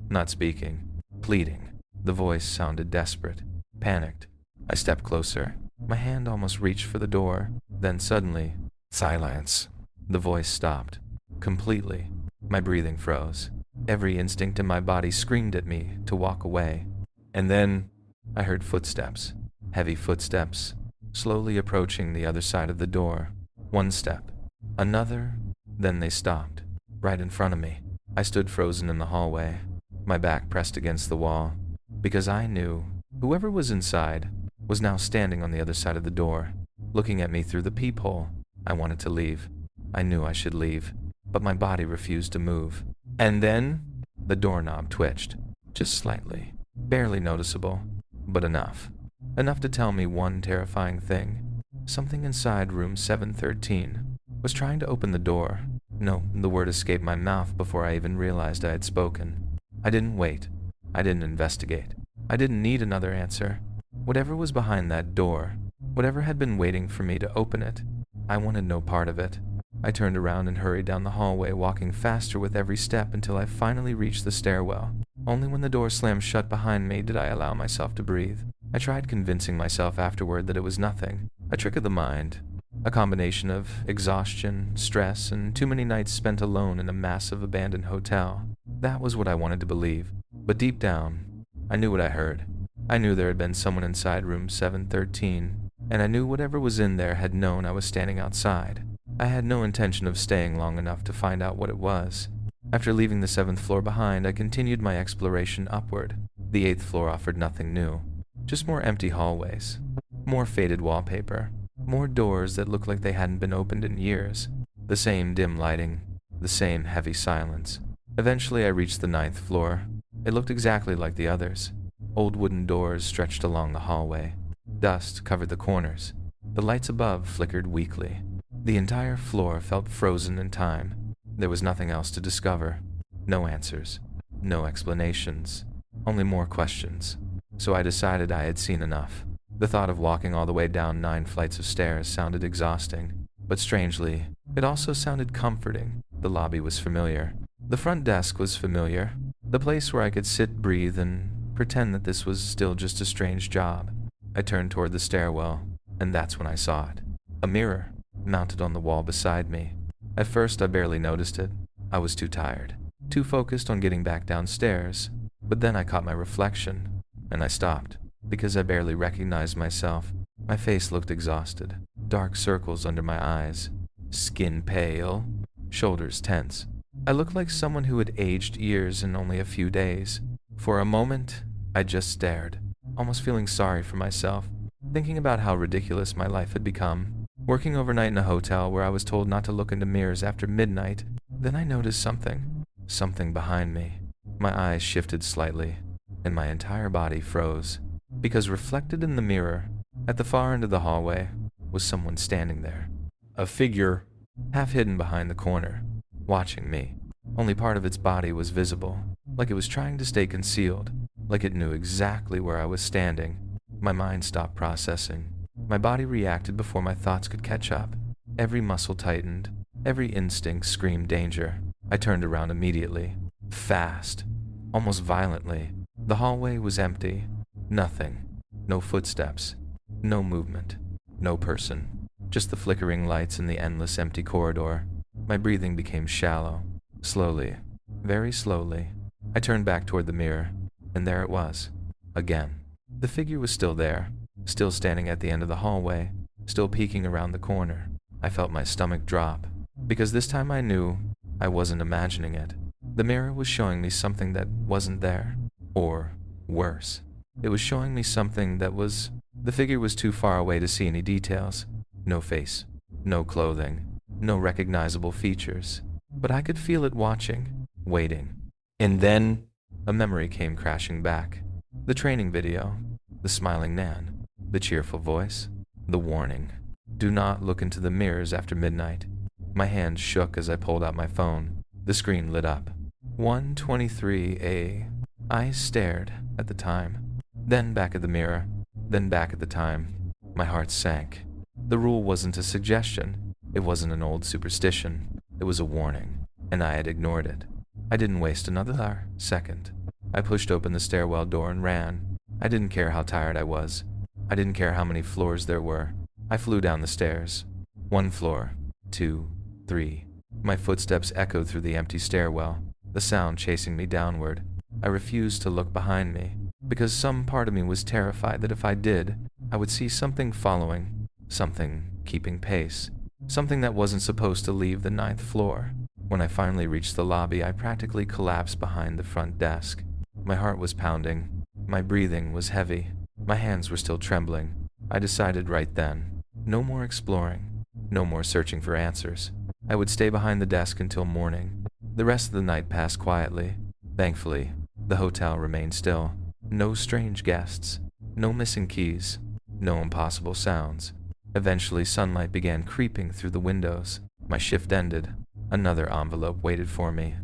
not speaking. Pleading. The voice sounded desperate, panicked. I stepped closer. My hand almost reached for the door. Then suddenly, silence. The voice stopped. Completely. My breathing froze. Every instinct in my body screamed at me to walk away. And then I heard footsteps. Heavy footsteps, slowly approaching the other side of the door. One step. Another. Then they stopped. Right in front of me. I stood frozen in the hallway, my back pressed against the wall, because I knew whoever was inside was now standing on the other side of the door, looking at me through the peephole. I wanted to leave. I knew I should leave, but my body refused to move. And then the doorknob twitched, just slightly, barely noticeable, but enough. Enough to tell me one terrifying thing. Something inside room 713 was trying to open the door. No, the word escaped my mouth before I even realized I had spoken. I didn't wait. I didn't investigate. I didn't need another answer. Whatever was behind that door, whatever had been waiting for me to open it, I wanted no part of it. I turned around and hurried down the hallway, walking faster with every step until I finally reached the stairwell. Only when the door slammed shut behind me did I allow myself to breathe. I tried convincing myself afterward that it was nothing, a trick of the mind. A combination of exhaustion, stress, and too many nights spent alone in a massive abandoned hotel. That was what I wanted to believe. But deep down, I knew what I heard. I knew there had been someone inside room 713, and I knew whatever was in there had known I was standing outside. I had no intention of staying long enough to find out what it was. After leaving the 7th floor behind, I continued my exploration upward. The 8th floor offered nothing new. Just more empty hallways, more faded wallpaper, more doors that looked like they hadn't been opened in years. The same dim lighting, the same heavy silence. Eventually I reached the 9th floor. It looked exactly like the others. Old wooden doors stretched along the hallway. Dust covered the corners. The lights above flickered weakly. The entire floor felt frozen in time. There was nothing else to discover. No answers. No explanations. Only more questions. So I decided I had seen enough. The thought of walking all the way down 9 flights of stairs sounded exhausting, but strangely, it also sounded comforting. The lobby was familiar. The front desk was familiar. The place where I could sit, breathe, and pretend that this was still just a strange job. I turned toward the stairwell, and that's when I saw it. A mirror, mounted on the wall beside me. At first, I barely noticed it. I was too tired, too focused on getting back downstairs. But then I caught my reflection, and I stopped, because I barely recognized myself. My face looked exhausted, dark circles under my eyes, skin pale, shoulders tense. I looked like someone who had aged years in only a few days. For a moment, I just stared, almost feeling sorry for myself, thinking about how ridiculous my life had become. Working overnight in a hotel where I was told not to look into mirrors after midnight. Then I noticed something behind me. My eyes shifted slightly, and my entire body froze, because reflected in the mirror, at the far end of the hallway, was someone standing there. A figure, half hidden behind the corner, watching me. Only part of its body was visible, like it was trying to stay concealed, like it knew exactly where I was standing. My mind stopped processing. My body reacted before my thoughts could catch up. Every muscle tightened. Every instinct screamed danger. I turned around immediately. Fast. Almost violently. The hallway was empty. Nothing. No footsteps. No movement. No person. Just the flickering lights in the endless empty corridor. My breathing became shallow. Slowly. Very slowly. I turned back toward the mirror. And there it was. Again. The figure was still there. Still standing at the end of the hallway, still peeking around the corner. I felt my stomach drop, because this time I knew I wasn't imagining it. The mirror was showing me something that wasn't there. Or, worse, it was showing me something that was... The figure was too far away to see any details. No face, no clothing, no recognizable features. But I could feel it watching, waiting. And then, a memory came crashing back. The training video, the smiling Nan. The cheerful voice, the warning. Do not look into the mirrors after midnight. My hands shook as I pulled out my phone. The screen lit up. 1:23 a. I stared at the time. Then back at the mirror, then back at the time. My heart sank. The rule wasn't a suggestion. It wasn't an old superstition. It was a warning, and I had ignored it. I didn't waste another second. I pushed open the stairwell door and ran. I didn't care how tired I was. I didn't care how many floors there were. I flew down the stairs. 1 floor, 2, 3. My footsteps echoed through the empty stairwell, the sound chasing me downward. I refused to look behind me, because some part of me was terrified that if I did, I would see something following, something keeping pace, something that wasn't supposed to leave the 9th floor. When I finally reached the lobby, I practically collapsed behind the front desk. My heart was pounding. My breathing was heavy. My hands were still trembling. I decided right then, no more exploring, no more searching for answers. I would stay behind the desk until morning. The rest of the night passed quietly. Thankfully, the hotel remained still. No strange guests, no missing keys, no impossible sounds. Eventually, sunlight began creeping through the windows. My shift ended. Another envelope waited for me.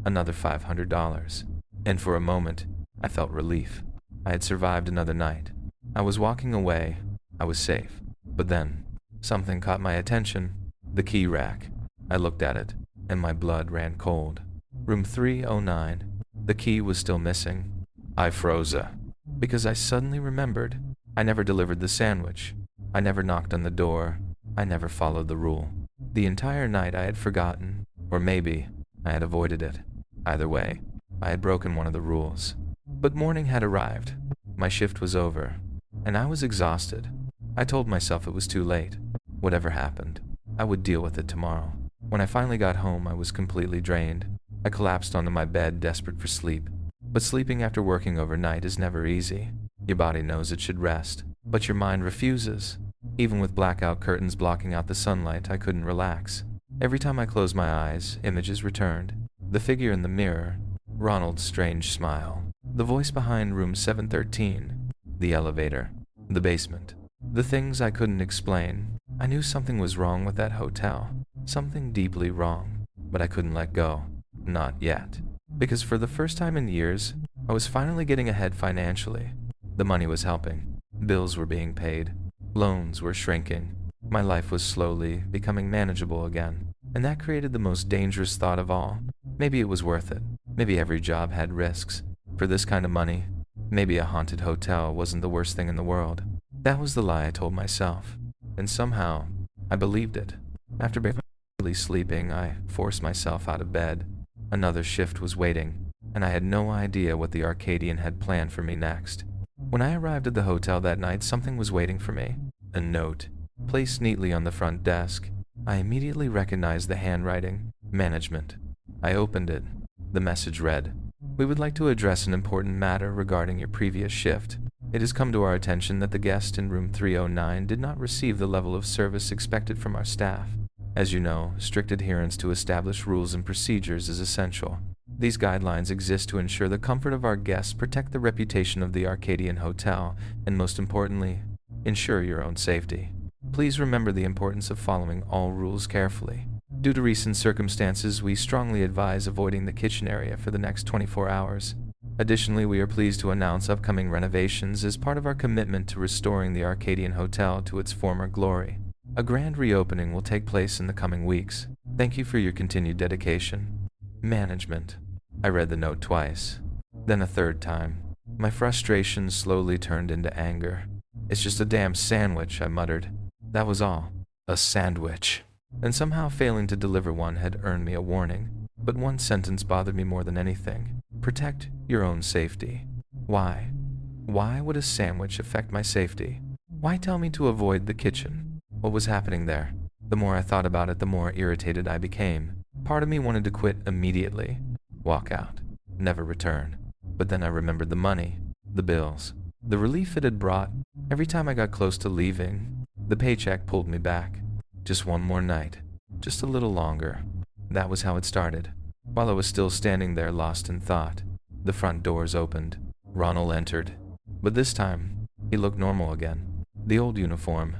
Another $500. And for a moment, I felt relief. I had survived another night. I was walking away. I was safe. But then, something caught my attention. The key rack. I looked at it, and my blood ran cold. Room 309. The key was still missing. I froze, because I suddenly remembered I never delivered the sandwich. I never knocked on the door. I never followed the rule. The entire night I had forgotten, or maybe I had avoided it. Either way, I had broken one of the rules. But morning had arrived. My shift was over, and I was exhausted. I told myself it was too late. Whatever happened, I would deal with it tomorrow. When I finally got home, I was completely drained. I collapsed onto my bed, desperate for sleep. But sleeping after working overnight is never easy. Your body knows it should rest, but your mind refuses. Even with blackout curtains blocking out the sunlight, I couldn't relax. Every time I closed my eyes, images returned. The figure in the mirror, Ronald's strange smile, the voice behind room 713, the elevator, the basement, the things I couldn't explain. I knew something was wrong with that hotel, something deeply wrong, but I couldn't let go. Not yet. Because for the first time in years, I was finally getting ahead financially. The money was helping. Bills were being paid. Loans were shrinking. My life was slowly becoming manageable again. And that created the most dangerous thought of all. Maybe it was worth it. Maybe every job had risks. For this kind of money, maybe a haunted hotel wasn't the worst thing in the world. That was the lie I told myself. And somehow, I believed it. After barely sleeping, I forced myself out of bed. Another shift was waiting, and I had no idea what the Arcadian had planned for me next. When I arrived at the hotel that night, something was waiting for me. A note, placed neatly on the front desk. I immediately recognized the handwriting. Management. I opened it. The message read, "We would like to address an important matter regarding your previous shift. It has come to our attention that the guest in room 309 did not receive the level of service expected from our staff. As you know, strict adherence to established rules and procedures is essential. These guidelines exist to ensure the comfort of our guests, protect the reputation of the Arcadian Hotel, and most importantly, ensure your own safety. Please remember the importance of following all rules carefully. Due to recent circumstances, we strongly advise avoiding the kitchen area for the next 24 hours. Additionally, we are pleased to announce upcoming renovations as part of our commitment to restoring the Arcadian Hotel to its former glory. A grand reopening will take place in the coming weeks. Thank you for your continued dedication. Management." I read the note twice, then a third time. My frustration slowly turned into anger. "It's just a damn sandwich," I muttered. That was all. A sandwich. And somehow failing to deliver one had earned me a warning. But one sentence bothered me more than anything. Protect your own safety. Why? Why would a sandwich affect my safety? Why tell me to avoid the kitchen? What was happening there? The more I thought about it, the more irritated I became. Part of me wanted to quit immediately, walk out, never return. But then I remembered the money, the bills, the relief it had brought. Every time I got close to leaving, the paycheck pulled me back. Just one more night, just a little longer. That was how it started. While I was still standing there lost in thought, the front doors opened. Ronald entered. But this time, he looked normal again. The old uniform,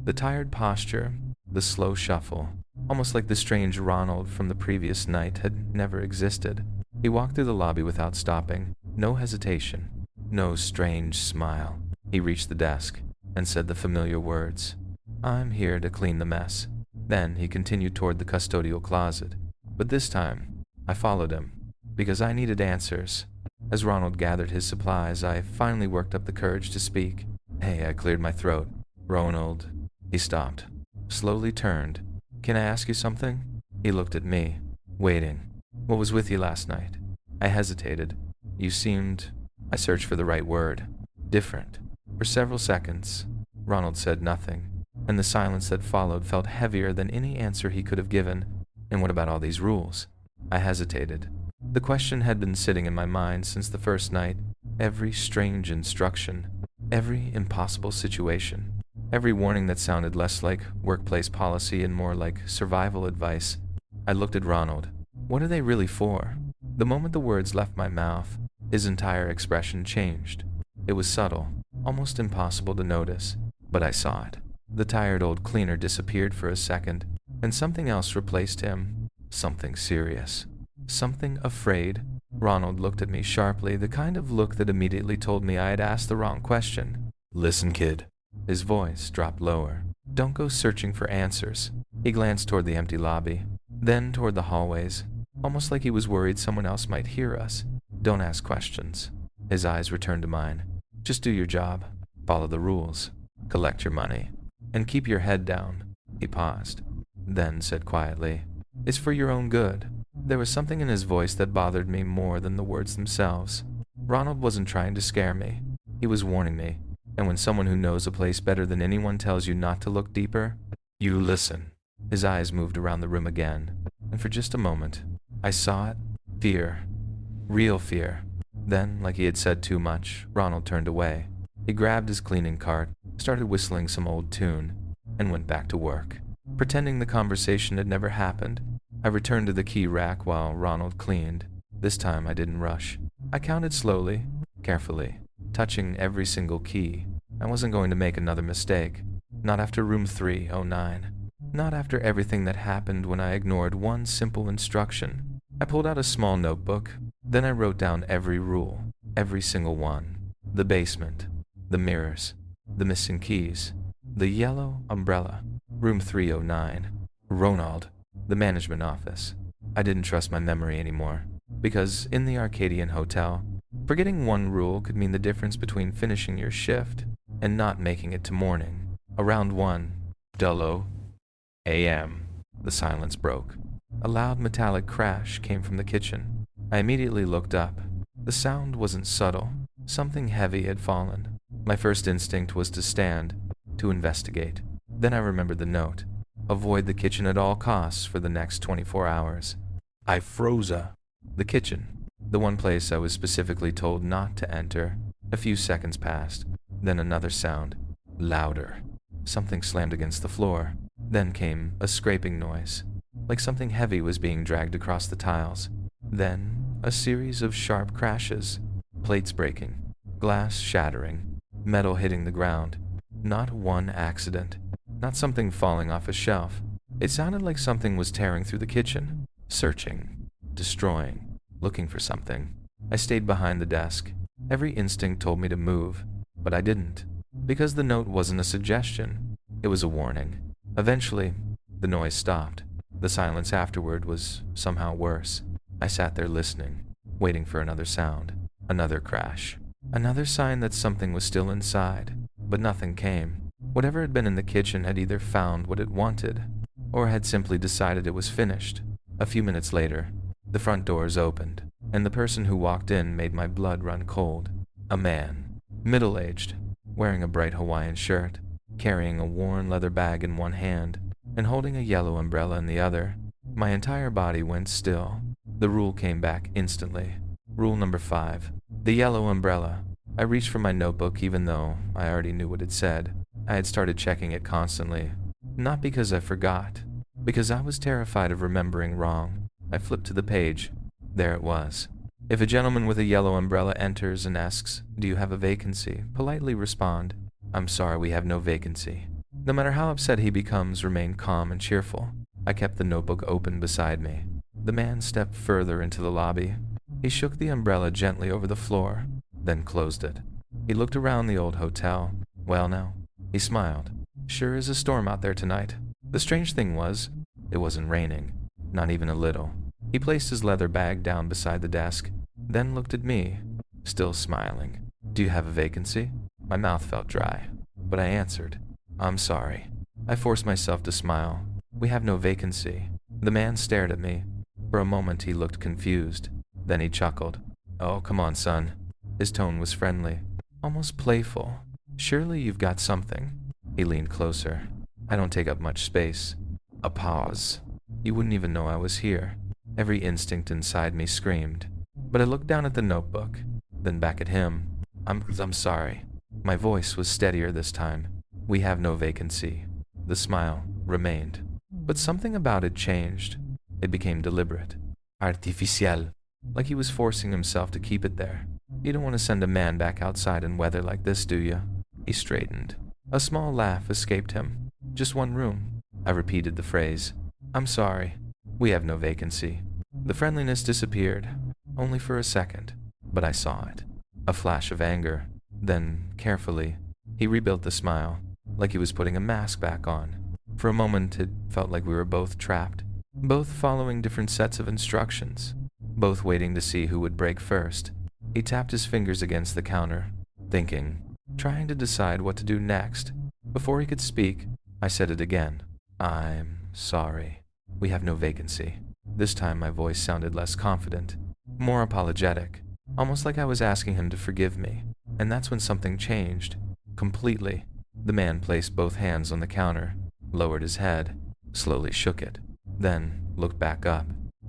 the tired posture, the slow shuffle, almost like the strange Ronald from the previous night had never existed. He walked through the lobby without stopping, no hesitation. no strange smile. He reached the desk and said the familiar words, "I'm here to clean the mess." Then he continued toward the custodial closet, but this time I followed him because I needed answers. As Ronald gathered his supplies, I finally worked up the courage to speak. "Hey," I cleared my throat. "Ronald." He stopped, slowly turned. "Can I ask you something?" He looked at me, waiting. "What was with you last night?" I hesitated. "You seemed—" I searched for the right word. "Different." For several seconds, Ronald said nothing, and the silence that followed felt heavier than any answer he could have given. "And what about all these rules?" I hesitated. The question had been sitting in my mind since the first night. Every strange instruction, every impossible situation, every warning that sounded less like workplace policy and more like survival advice. I looked at Ronald. What are they really for? The moment the words left my mouth, his entire expression changed. It was subtle, almost impossible to notice, but I saw it. The tired old cleaner disappeared for a second, and something else replaced him. Something serious. Something afraid. Ronald looked at me sharply, the kind of look that immediately told me I had asked the wrong question. "Listen, kid." His voice dropped lower. "Don't go searching for answers." He glanced toward the empty lobby, then toward the hallways, almost like he was worried someone else might hear us. "Don't ask questions." His eyes returned to mine. "Just do your job, follow the rules, collect your money, and keep your head down." He paused, then said quietly, "It's for your own good." There was something in his voice that bothered me more than the words themselves. Ronald wasn't trying to scare me. He was warning me. And when someone who knows a place better than anyone tells you not to look deeper, you listen. His eyes moved around the room again, and for just a moment, I saw it. Fear. Real fear. Then, like he had said too much, Ronald turned away. He grabbed his cleaning cart, started whistling some old tune, and went back to work, pretending the conversation had never happened. I returned to the key rack while Ronald cleaned. This time I didn't rush. I counted slowly, carefully, touching every single key. I wasn't going to make another mistake. Not after room 309. Not after everything that happened when I ignored one simple instruction. I pulled out a small notebook. Then I wrote down every rule, every single one. The basement, the mirrors, the missing keys, the yellow umbrella, room 309, Ronald, the management office. I didn't trust my memory anymore, because in the Arcadian Hotel, forgetting one rule could mean the difference between finishing your shift and not making it to morning. Around 1:00 a.m., the silence broke. A loud metallic crash came from the kitchen. I immediately looked up. The sound wasn't subtle. Something heavy had fallen. My first instinct was to stand, to investigate. Then I remembered the note. Avoid the kitchen at all costs for the next 24 hours. I froze. The kitchen, the one place I was specifically told not to enter. A few seconds passed. Then another sound, louder. Something slammed against the floor. Then came a scraping noise, like something heavy was being dragged across the tiles. Then a series of sharp crashes, plates breaking, glass shattering, metal hitting the ground. Not one accident, not something falling off a shelf. It sounded like something was tearing through the kitchen, searching, destroying, looking for something. I stayed behind the desk. Every instinct told me to move, but I didn't, because the note wasn't a suggestion. It was a warning. Eventually, the noise stopped. The silence afterward was somehow worse. I sat there listening, waiting for another sound, another crash, another sign that something was still inside, but nothing came. Whatever had been in the kitchen had either found what it wanted, or had simply decided it was finished. A few minutes later, the front doors opened, and the person who walked in made my blood run cold. A man, middle-aged, wearing a bright Hawaiian shirt, carrying a worn leather bag in one hand, and holding a yellow umbrella in the other. My entire body went still. The rule came back instantly. Rule number 5, the yellow umbrella. I reached for my notebook even though I already knew what it said. I had started checking it constantly. Not because I forgot, because I was terrified of remembering wrong. I flipped to the page. There it was. If a gentleman with a yellow umbrella enters and asks, "Do you have a vacancy?" politely respond, "I'm sorry, we have no vacancy." No matter how upset he becomes, remain calm and cheerful. I kept the notebook open beside me. The man stepped further into the lobby. He shook the umbrella gently over the floor. then closed it. He looked around the old hotel. Well now, he smiled. Sure is a storm out there tonight. The strange thing was, it wasn't raining, not even a little. He placed his leather bag down beside the desk, then looked at me, still smiling. Do you have a vacancy? My mouth felt dry, but I answered, I'm sorry. I forced myself to smile. We have no vacancy. The man stared at me. For a moment he looked confused. Then he chuckled. Oh, come on, son. His tone was friendly, almost playful. Surely you've got something. He leaned closer. I don't take up much space. A pause. You wouldn't even know I was here. Every instinct inside me screamed. But I looked down at the notebook, then back at him. I'm sorry. My voice was steadier this time. We have no vacancy. The smile remained. But something about it changed. It became deliberate. Artificial. Like he was forcing himself to keep it there. You don't want to send a man back outside in weather like this, do you? He straightened. A small laugh escaped him. Just one room. I repeated the phrase. I'm sorry. We have no vacancy. The friendliness disappeared. Only for a second. But I saw it. A flash of anger. Then, carefully, he rebuilt the smile, like he was putting a mask back on. For a moment, it felt like we were both trapped, both following different sets of instructions, both waiting to see who would break first. He tapped his fingers against the counter, thinking, trying to decide what to do next. Before he could speak, I said it again. I'm sorry. We have no vacancy. This time my voice sounded less confident, more apologetic, almost like I was asking him to forgive me. And that's when something changed. Completely. The man placed both hands on the counter, lowered his head, slowly shook it, then looked back up.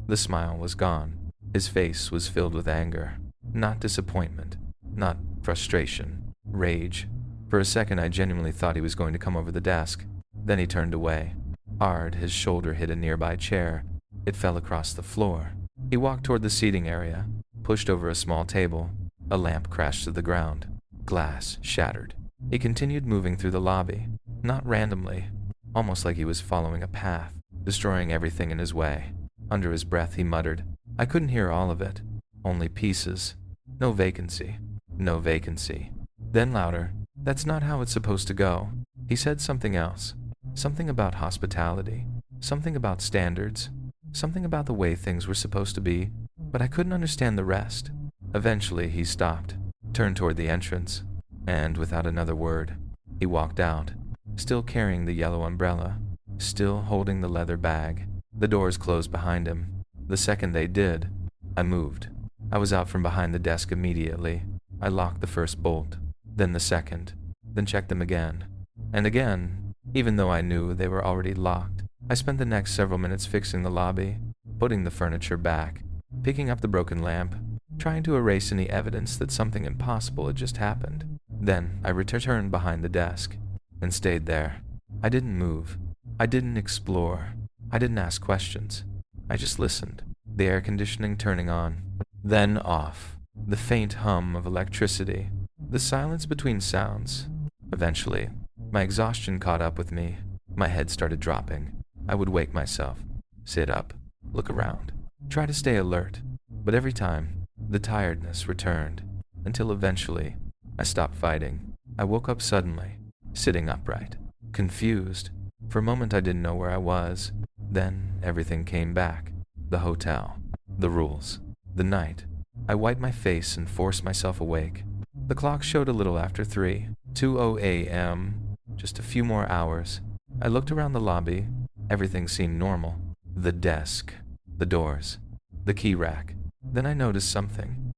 The smile was gone. His face was filled with anger. Not disappointment, not frustration, rage. For a second I genuinely thought he was going to come over the desk. Then he turned away. Hard, his shoulder hit a nearby chair. It fell across the floor. He walked toward the seating area, pushed over a small table. A lamp crashed to the ground. Glass shattered. He continued moving through the lobby, not randomly, almost like he was following a path, destroying everything in his way. Under his breath he muttered, I couldn't hear all of it, only pieces. No vacancy. No vacancy. Then louder, that's not how it's supposed to go. He said something else. Something about hospitality. Something about standards. Something about the way things were supposed to be. But I couldn't understand the rest. Eventually he stopped, turned toward the entrance, and without another word, he walked out, still carrying the yellow umbrella, still holding the leather bag. The doors closed behind him. The second they did, I moved. I was out from behind the desk immediately. I locked the first bolt, then the second, then checked them again. And again, even though I knew they were already locked. I spent the next several minutes fixing the lobby, putting the furniture back, picking up the broken lamp, trying to erase any evidence that something impossible had just happened. Then I returned behind the desk and stayed there. I didn't move. I didn't explore. I didn't ask questions. I just listened, the air conditioning turning on, then off, the faint hum of electricity, the silence between sounds. Eventually, my exhaustion caught up with me. My head started dropping. I would wake myself, sit up, look around, try to stay alert, but every time, the tiredness returned, until eventually, I stopped fighting. I woke up suddenly, sitting upright, confused. For a moment I didn't know where I was. Then everything came back. The hotel, the rules, the night. I wiped my face and forced myself awake. The clock showed a little after 3, 2:00 a.m., just a few more hours. I looked around the lobby. Everything seemed normal. The desk, the doors, the key rack. Then I noticed something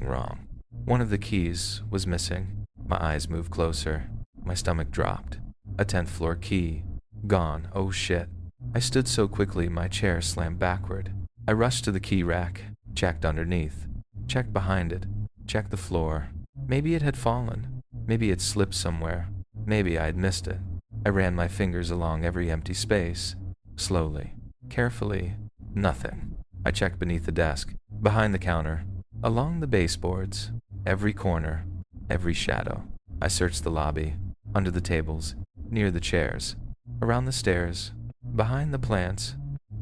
wrong. One of the keys was missing. My eyes moved closer. My stomach dropped. A 10th floor key. Gone. Oh shit. I stood so quickly my chair slammed backward. I rushed to the key rack, checked underneath, checked behind it, checked the floor. Maybe it had fallen. Maybe it slipped somewhere. Maybe I had missed it. I ran my fingers along every empty space. Slowly, carefully. Nothing. I checked beneath the desk, behind the counter, along the baseboards, every corner, every shadow. I searched the lobby, under the tables, near the chairs, around the stairs, behind the plants,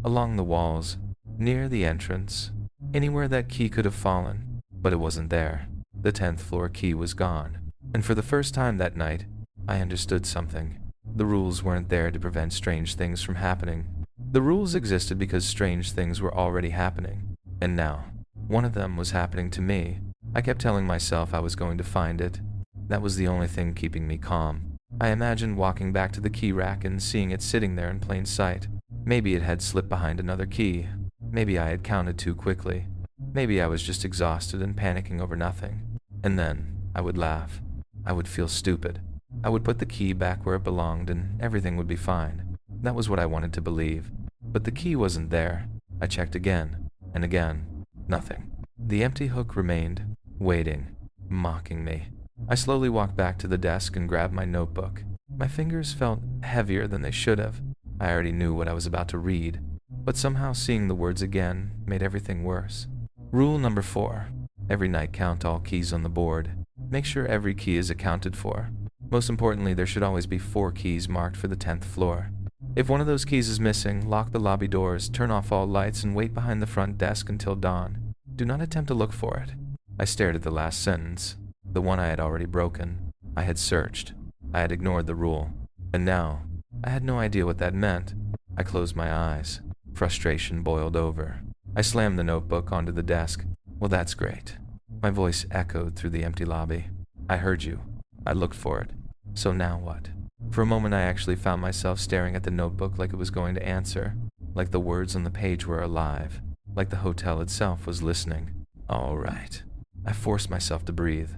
along the walls, near the entrance, anywhere that key could have fallen, but it wasn't there. The 10th floor key was gone, and for the first time that night, I understood something. The rules weren't there to prevent strange things from happening. The rules existed because strange things were already happening, and now, one of them was happening to me. I kept telling myself I was going to find it. That was the only thing keeping me calm. I imagined walking back to the key rack and seeing it sitting there in plain sight. Maybe it had slipped behind another key. Maybe I had counted too quickly. Maybe I was just exhausted and panicking over nothing. And then I would laugh. I would feel stupid. I would put the key back where it belonged and everything would be fine. That was what I wanted to believe. But the key wasn't there. I checked again and again. Nothing. The empty hook remained, waiting, mocking me. I slowly walked back to the desk and grabbed my notebook. My fingers felt heavier than they should have. I already knew what I was about to read, but somehow seeing the words again made everything worse. Rule number 4. Every night count all keys on the board. Make sure every key is accounted for. Most importantly, there should always be 4 keys marked for the 10th floor. If one of those keys is missing, lock the lobby doors, turn off all lights, and wait behind the front desk until dawn. Do not attempt to look for it. I stared at the last sentence, the one I had already broken. I had searched. I had ignored the rule. And now, I had no idea what that meant. I closed my eyes. Frustration boiled over. I slammed the notebook onto the desk. Well, that's great. My voice echoed through the empty lobby. I heard you. I looked for it. So now what? For a moment I actually found myself staring at the notebook like it was going to answer, like the words on the page were alive, like the hotel itself was listening. All right. I forced myself to breathe.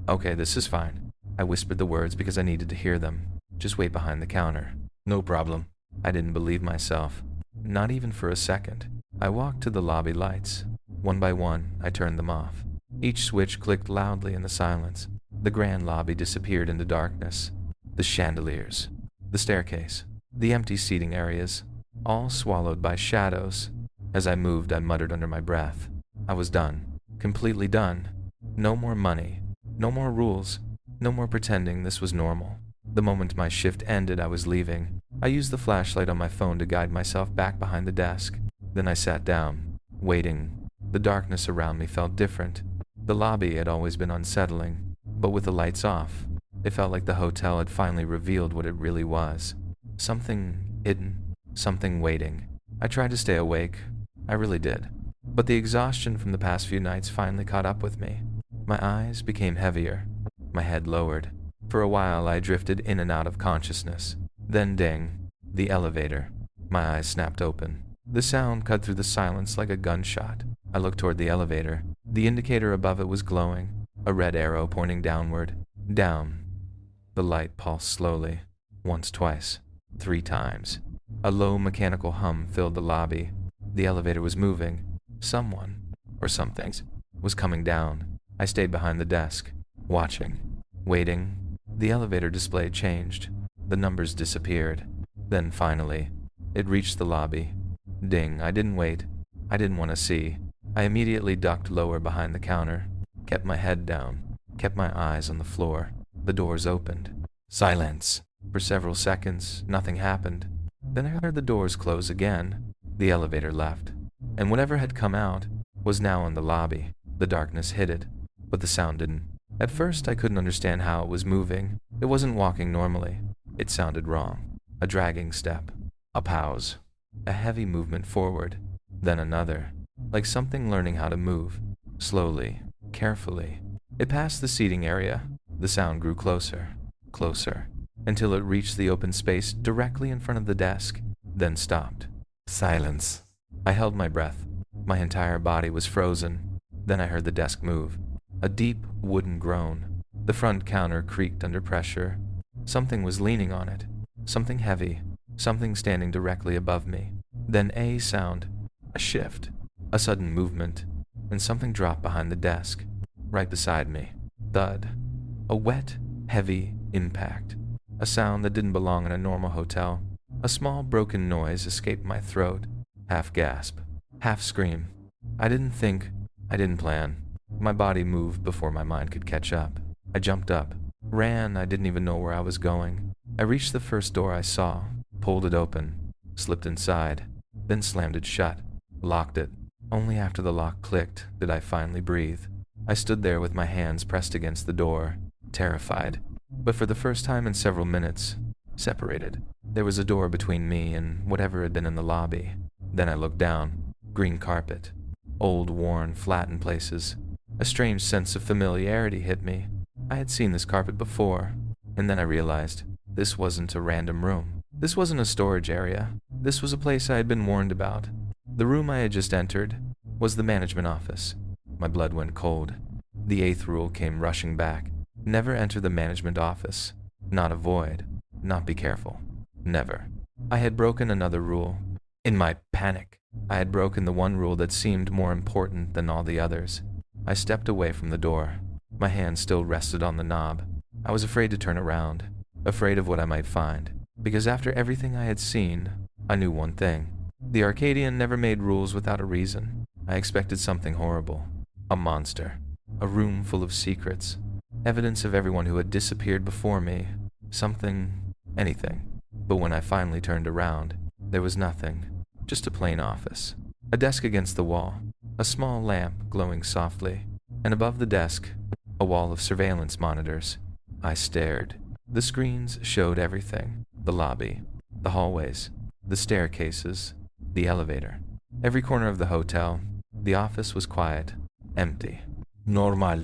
Okay, this is fine. I whispered the words because I needed to hear them. Just wait behind the counter. No problem. I didn't believe myself. Not even for a second. I walked to the lobby lights. One by one, I turned them off. Each switch clicked loudly in the silence. The grand lobby disappeared into darkness. The chandeliers, the staircase, the empty seating areas, all swallowed by shadows. As I moved, I muttered under my breath. I was done. Completely done. No more money. No more rules. No more pretending this was normal. The moment my shift ended, I was leaving. I used the flashlight on my phone to guide myself back behind the desk. Then I sat down, waiting. The darkness around me felt different. The lobby had always been unsettling, but with the lights off, it felt like the hotel had finally revealed what it really was. Something hidden, something waiting. I tried to stay awake. I really did. But the exhaustion from the past few nights finally caught up with me. My eyes became heavier. My head lowered. For a while, I drifted in and out of consciousness. Then ding, the elevator. My eyes snapped open. The sound cut through the silence like a gunshot. I looked toward the elevator. The indicator above it was glowing, a red arrow pointing downward. Down. The light pulsed slowly. Once, twice, 3 times. A low mechanical hum filled the lobby. The elevator was moving. Someone, or something, was coming down. I stayed behind the desk, watching, waiting. The elevator display changed. The numbers disappeared. Then finally, it reached the lobby. Ding, I didn't wait. I didn't want to see. I immediately ducked lower behind the counter, kept my head down, kept my eyes on the floor. The doors opened. Silence. For several seconds, nothing happened. Then I heard the doors close again. The elevator left, and whatever had come out was now in the lobby. The darkness hid it, but the sound didn't. At first, I couldn't understand how it was moving. It wasn't walking normally. It sounded wrong. A dragging step, a pause, a heavy movement forward, then another, like something learning how to move, slowly, carefully. It passed the seating area. The sound grew closer, closer, until it reached the open space directly in front of the desk, then stopped. Silence. I held my breath. My entire body was frozen. Then I heard the desk move. A deep wooden groan. The front counter creaked under pressure. Something was leaning on it. Something heavy. Something standing directly above me. Then a sound. A shift. A sudden movement. And something dropped behind the desk, right beside me. Thud. A wet, heavy impact. A sound that didn't belong in a normal hotel. A small broken noise escaped my throat. Half gasp. Half scream. I didn't think. I didn't plan. My body moved before my mind could catch up. I jumped up. Ran. I didn't even know where I was going. I reached the first door I saw. Pulled it open. Slipped inside. Then slammed it shut. Locked it. Only after the lock clicked did I finally breathe. I stood there with my hands pressed against the door, terrified, but for the first time in several minutes, separated. There was a door between me and whatever had been in the lobby. Then I looked down. Green carpet. Old, worn, flat in places. A strange sense of familiarity hit me. I had seen this carpet before, and then I realized this wasn't a random room. This wasn't a storage area. This was a place I had been warned about. The room I had just entered was the management office. My blood went cold. The 8th rule came rushing back. Never enter the management office. Not avoid. Not be careful. Never. I had broken another rule. In my panic, I had broken the one rule that seemed more important than all the others. I stepped away from the door. My hand still rested on the knob. I was afraid to turn around, afraid of what I might find, because after everything I had seen, I knew one thing. The Arcadian never made rules without a reason. I expected something horrible. A monster. A room full of secrets. Evidence of everyone who had disappeared before me. Something, anything. But when I finally turned around, there was nothing. Just a plain office. A desk against the wall. A small lamp glowing softly. And above the desk, a wall of surveillance monitors. I stared. The screens showed everything. The lobby. The hallways. The staircases. The elevator. Every corner of the hotel. The office was quiet. Empty. Normal.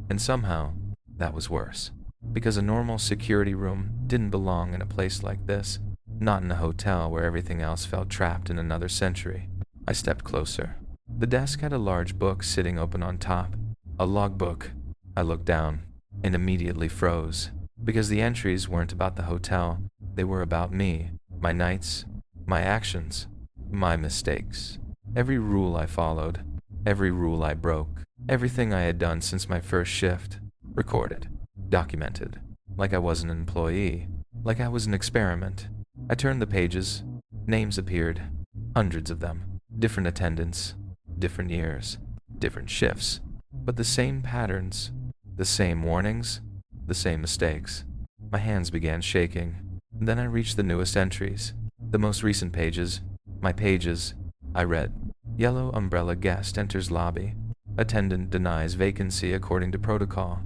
And somehow, that was worse. Because a normal security room didn't belong in a place like this. Not in a hotel where everything else felt trapped in another century. I stepped closer. The desk had a large book sitting open on top. A logbook. I looked down and immediately froze. Because the entries weren't about the hotel. They were about me. My nights. My actions. My mistakes. Every rule I followed. Every rule I broke. Everything I had done since my first shift. Recorded. Documented. Like I was an employee. Like I was an experiment. I turned the pages. Names appeared. Hundreds of them. Different attendants. Different years. Different shifts. But the same patterns. The same warnings. The same mistakes. My hands began shaking. Then I reached the newest entries. The most recent pages. My pages. I read. Yellow umbrella guest enters lobby. Attendant denies vacancy according to protocol.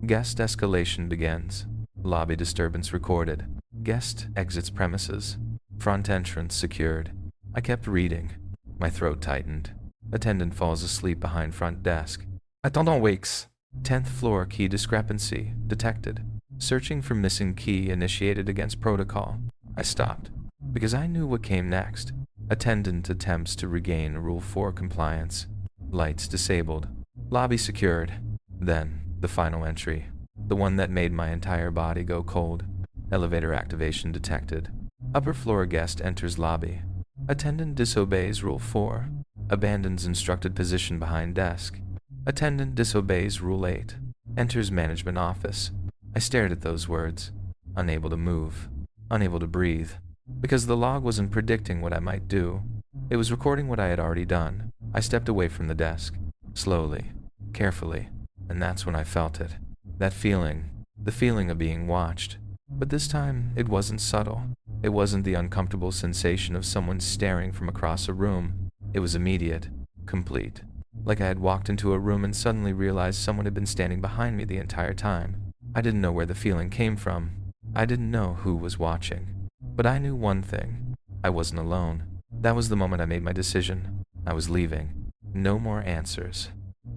Guest escalation begins. Lobby disturbance recorded. Guest exits premises. Front entrance secured. I kept reading. My throat tightened. Attendant falls asleep behind front desk. Attendant wakes. 10th floor key discrepancy detected. Searching for missing key initiated against protocol. I stopped. Because I knew what came next. Attendant attempts to regain Rule 4 compliance. Lights disabled. Lobby secured. Then, the final entry. The one that made my entire body go cold. Elevator activation detected. Upper floor guest enters lobby. Attendant disobeys Rule 4. Abandons instructed position behind desk. Attendant disobeys Rule 8. Enters management office. I stared at those words. Unable to move. Unable to breathe. Because the log wasn't predicting what I might do. It was recording what I had already done. I stepped away from the desk. Slowly. Carefully. And that's when I felt it. That feeling. The feeling of being watched. But this time, it wasn't subtle. It wasn't the uncomfortable sensation of someone staring from across a room. It was immediate. Complete. Like I had walked into a room and suddenly realized someone had been standing behind me the entire time. I didn't know where the feeling came from. I didn't know who was watching. But I knew one thing. I wasn't alone. That was the moment I made my decision. I was leaving. No more answers.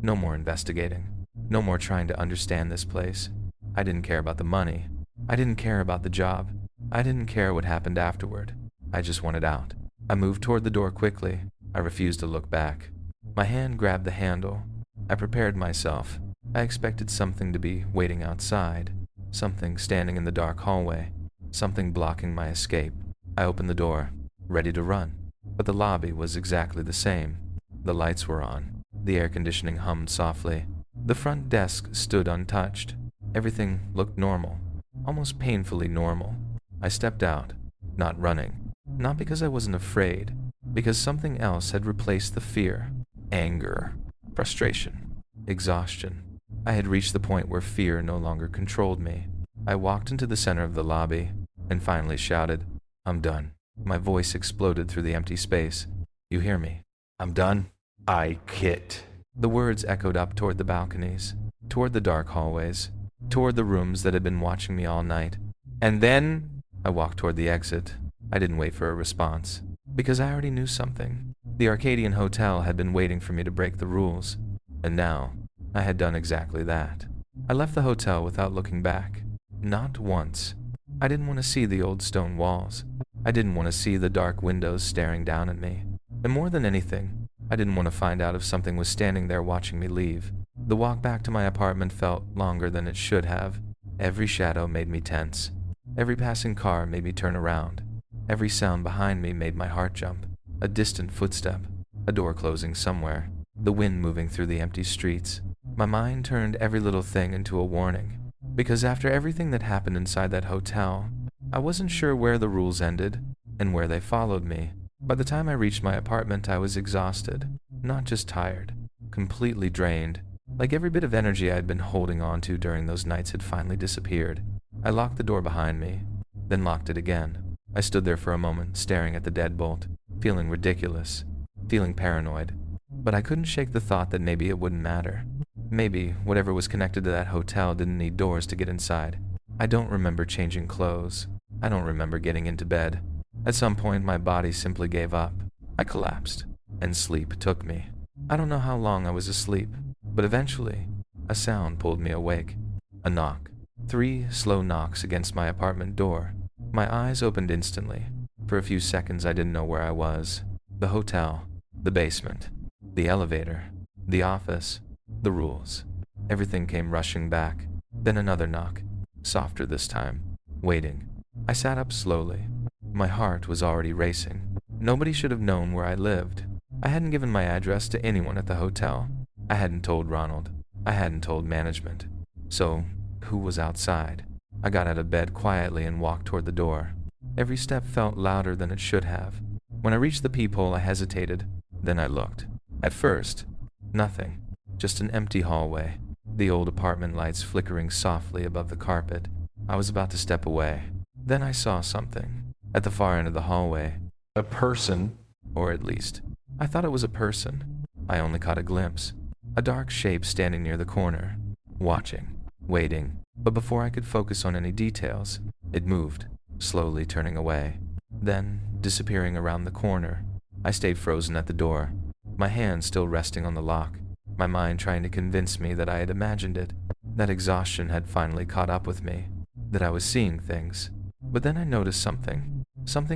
No more investigating. No more trying to understand this place. I didn't care about the money. I didn't care about the job. I didn't care what happened afterward. I just wanted out. I moved toward the door quickly. I refused to look back. My hand grabbed the handle. I prepared myself. I expected something to be waiting outside. Something standing in the dark hallway. Something blocking my escape. I opened the door, ready to run. But the lobby was exactly the same. The lights were on. The air conditioning hummed softly. The front desk stood untouched. Everything looked normal. Almost painfully normal. I stepped out, not running. Not because I wasn't afraid. Because something else had replaced the fear. Anger. Frustration. Exhaustion. I had reached the point where fear no longer controlled me. I walked into the center of the lobby and finally shouted, "I'm done." My voice exploded through the empty space. You hear me? I'm done. I quit. The words echoed up toward the balconies, toward the dark hallways, toward the rooms that had been watching me all night. And then I walked toward the exit. I didn't wait for a response, because I already knew something. The Arcadian Hotel had been waiting for me to break the rules, and now I had done exactly that. I left the hotel without looking back. Not once. I didn't want to see the old stone walls. I didn't want to see the dark windows staring down at me. And more than anything, I didn't want to find out if something was standing there watching me leave. The walk back to my apartment felt longer than it should have. Every shadow made me tense. Every passing car made me turn around. Every sound behind me made my heart jump. A distant footstep, a door closing somewhere, the wind moving through the empty streets. My mind turned every little thing into a warning, because after everything that happened inside that hotel, I wasn't sure where the rules ended and where they followed me. By the time I reached my apartment, I was exhausted, not just tired, completely drained, like every bit of energy I had been holding on to during those nights had finally disappeared. I locked the door behind me, then locked it again. I stood there for a moment, staring at the deadbolt, feeling ridiculous, feeling paranoid, but I couldn't shake the thought that maybe it wouldn't matter. Maybe whatever was connected to that hotel didn't need doors to get inside. I don't remember changing clothes. I don't remember getting into bed. At some point, my body simply gave up. I collapsed, and sleep took me. I don't know how long I was asleep, but eventually, a sound pulled me awake. A knock. 3 slow knocks against my apartment door. My eyes opened instantly. For a few seconds, I didn't know where I was. The hotel, the basement, the elevator, the office, the rules. Everything came rushing back. Then another knock, softer this time, waiting. I sat up slowly. My heart was already racing. Nobody should have known where I lived. I hadn't given my address to anyone at the hotel. I hadn't told Ronald. I hadn't told management. So, who was outside? I got out of bed quietly and walked toward the door. Every step felt louder than it should have. When I reached the peephole, I hesitated. Then I looked. At first, nothing. Just an empty hallway. The old apartment lights flickering softly above the carpet. I was about to step away. Then I saw something. At the far end of the hallway, a person, or at least, I thought it was a person. I only caught a glimpse. A dark shape standing near the corner, watching, waiting. But before I could focus on any details, it moved, slowly turning away, then disappearing around the corner. I stayed frozen at the door, my hand still resting on the lock, my mind trying to convince me that I had imagined it, that exhaustion had finally caught up with me, that I was seeing things. But then I noticed something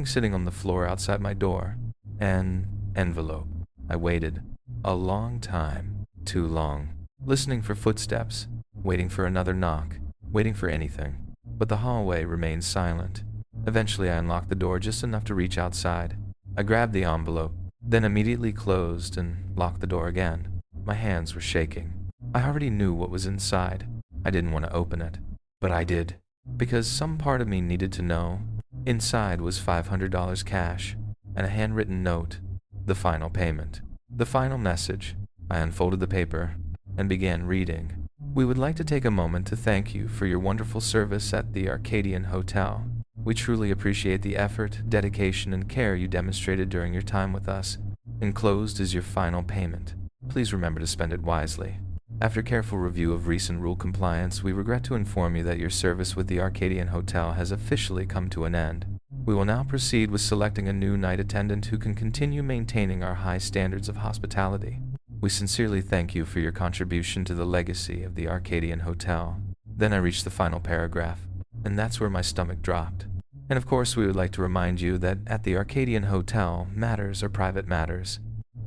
sitting on the floor outside my door. An envelope. I waited. A long time. Too long. Listening for footsteps. Waiting for another knock. Waiting for anything. But the hallway remained silent. Eventually I unlocked the door just enough to reach outside. I grabbed the envelope, then immediately closed and locked the door again. My hands were shaking. I already knew what was inside. I didn't want to open it. But I did. Because some part of me needed to know. Inside was $500 cash and a handwritten note, the final payment, the final message. I unfolded the paper and began reading. We would like to take a moment to thank you for your wonderful service at the Arcadian Hotel. We truly appreciate the effort, dedication, and care you demonstrated during your time with us. Enclosed is your final payment. Please remember to spend it wisely. After careful review of recent rule compliance, we regret to inform you that your service with the Arcadian Hotel has officially come to an end. We will now proceed with selecting a new night attendant who can continue maintaining our high standards of hospitality. We sincerely thank you for your contribution to the legacy of the Arcadian Hotel. Then I reached the final paragraph, and that's where my stomach dropped. And of course, we would like to remind you that at the Arcadian Hotel, matters are private matters.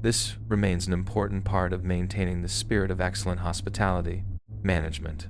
This remains an important part of maintaining the spirit of excellent hospitality. Management.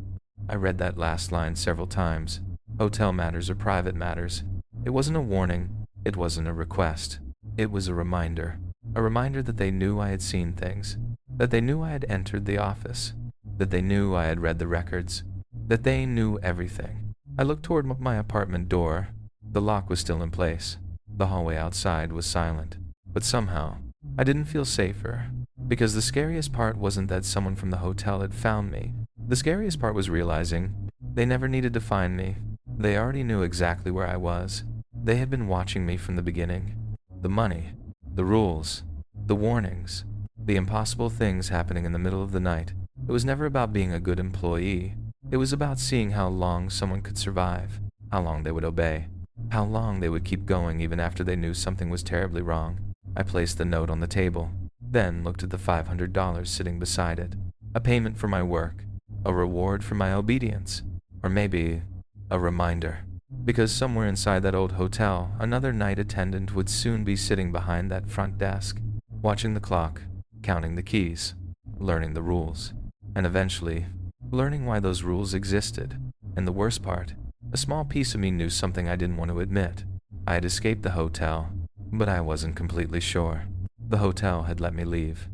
I read that last line several times. Hotel matters are private matters. It wasn't a warning. It wasn't a request. It was a reminder. A reminder that they knew I had seen things. That they knew I had entered the office. That they knew I had read the records. That they knew everything. I looked toward my apartment door. The lock was still in place. The hallway outside was silent. But somehow, I didn't feel safer, because the scariest part wasn't that someone from the hotel had found me. The scariest part was realizing they never needed to find me. They already knew exactly where I was. They had been watching me from the beginning. The money, the rules, the warnings. The impossible things happening in the middle of the night. It was never about being a good employee. It was about seeing how long someone could survive, how long they would obey, how long they would keep going even after they knew something was terribly wrong. I placed the note on the table, then looked at the $500 sitting beside it. A payment for my work, a reward for my obedience, or maybe a reminder. Because somewhere inside that old hotel, another night attendant would soon be sitting behind that front desk, watching the clock, counting the keys, learning the rules, and eventually learning why those rules existed. And the worst part, a small piece of me knew something I didn't want to admit. I had escaped the hotel, but I wasn't completely sure. The hotel had let me leave.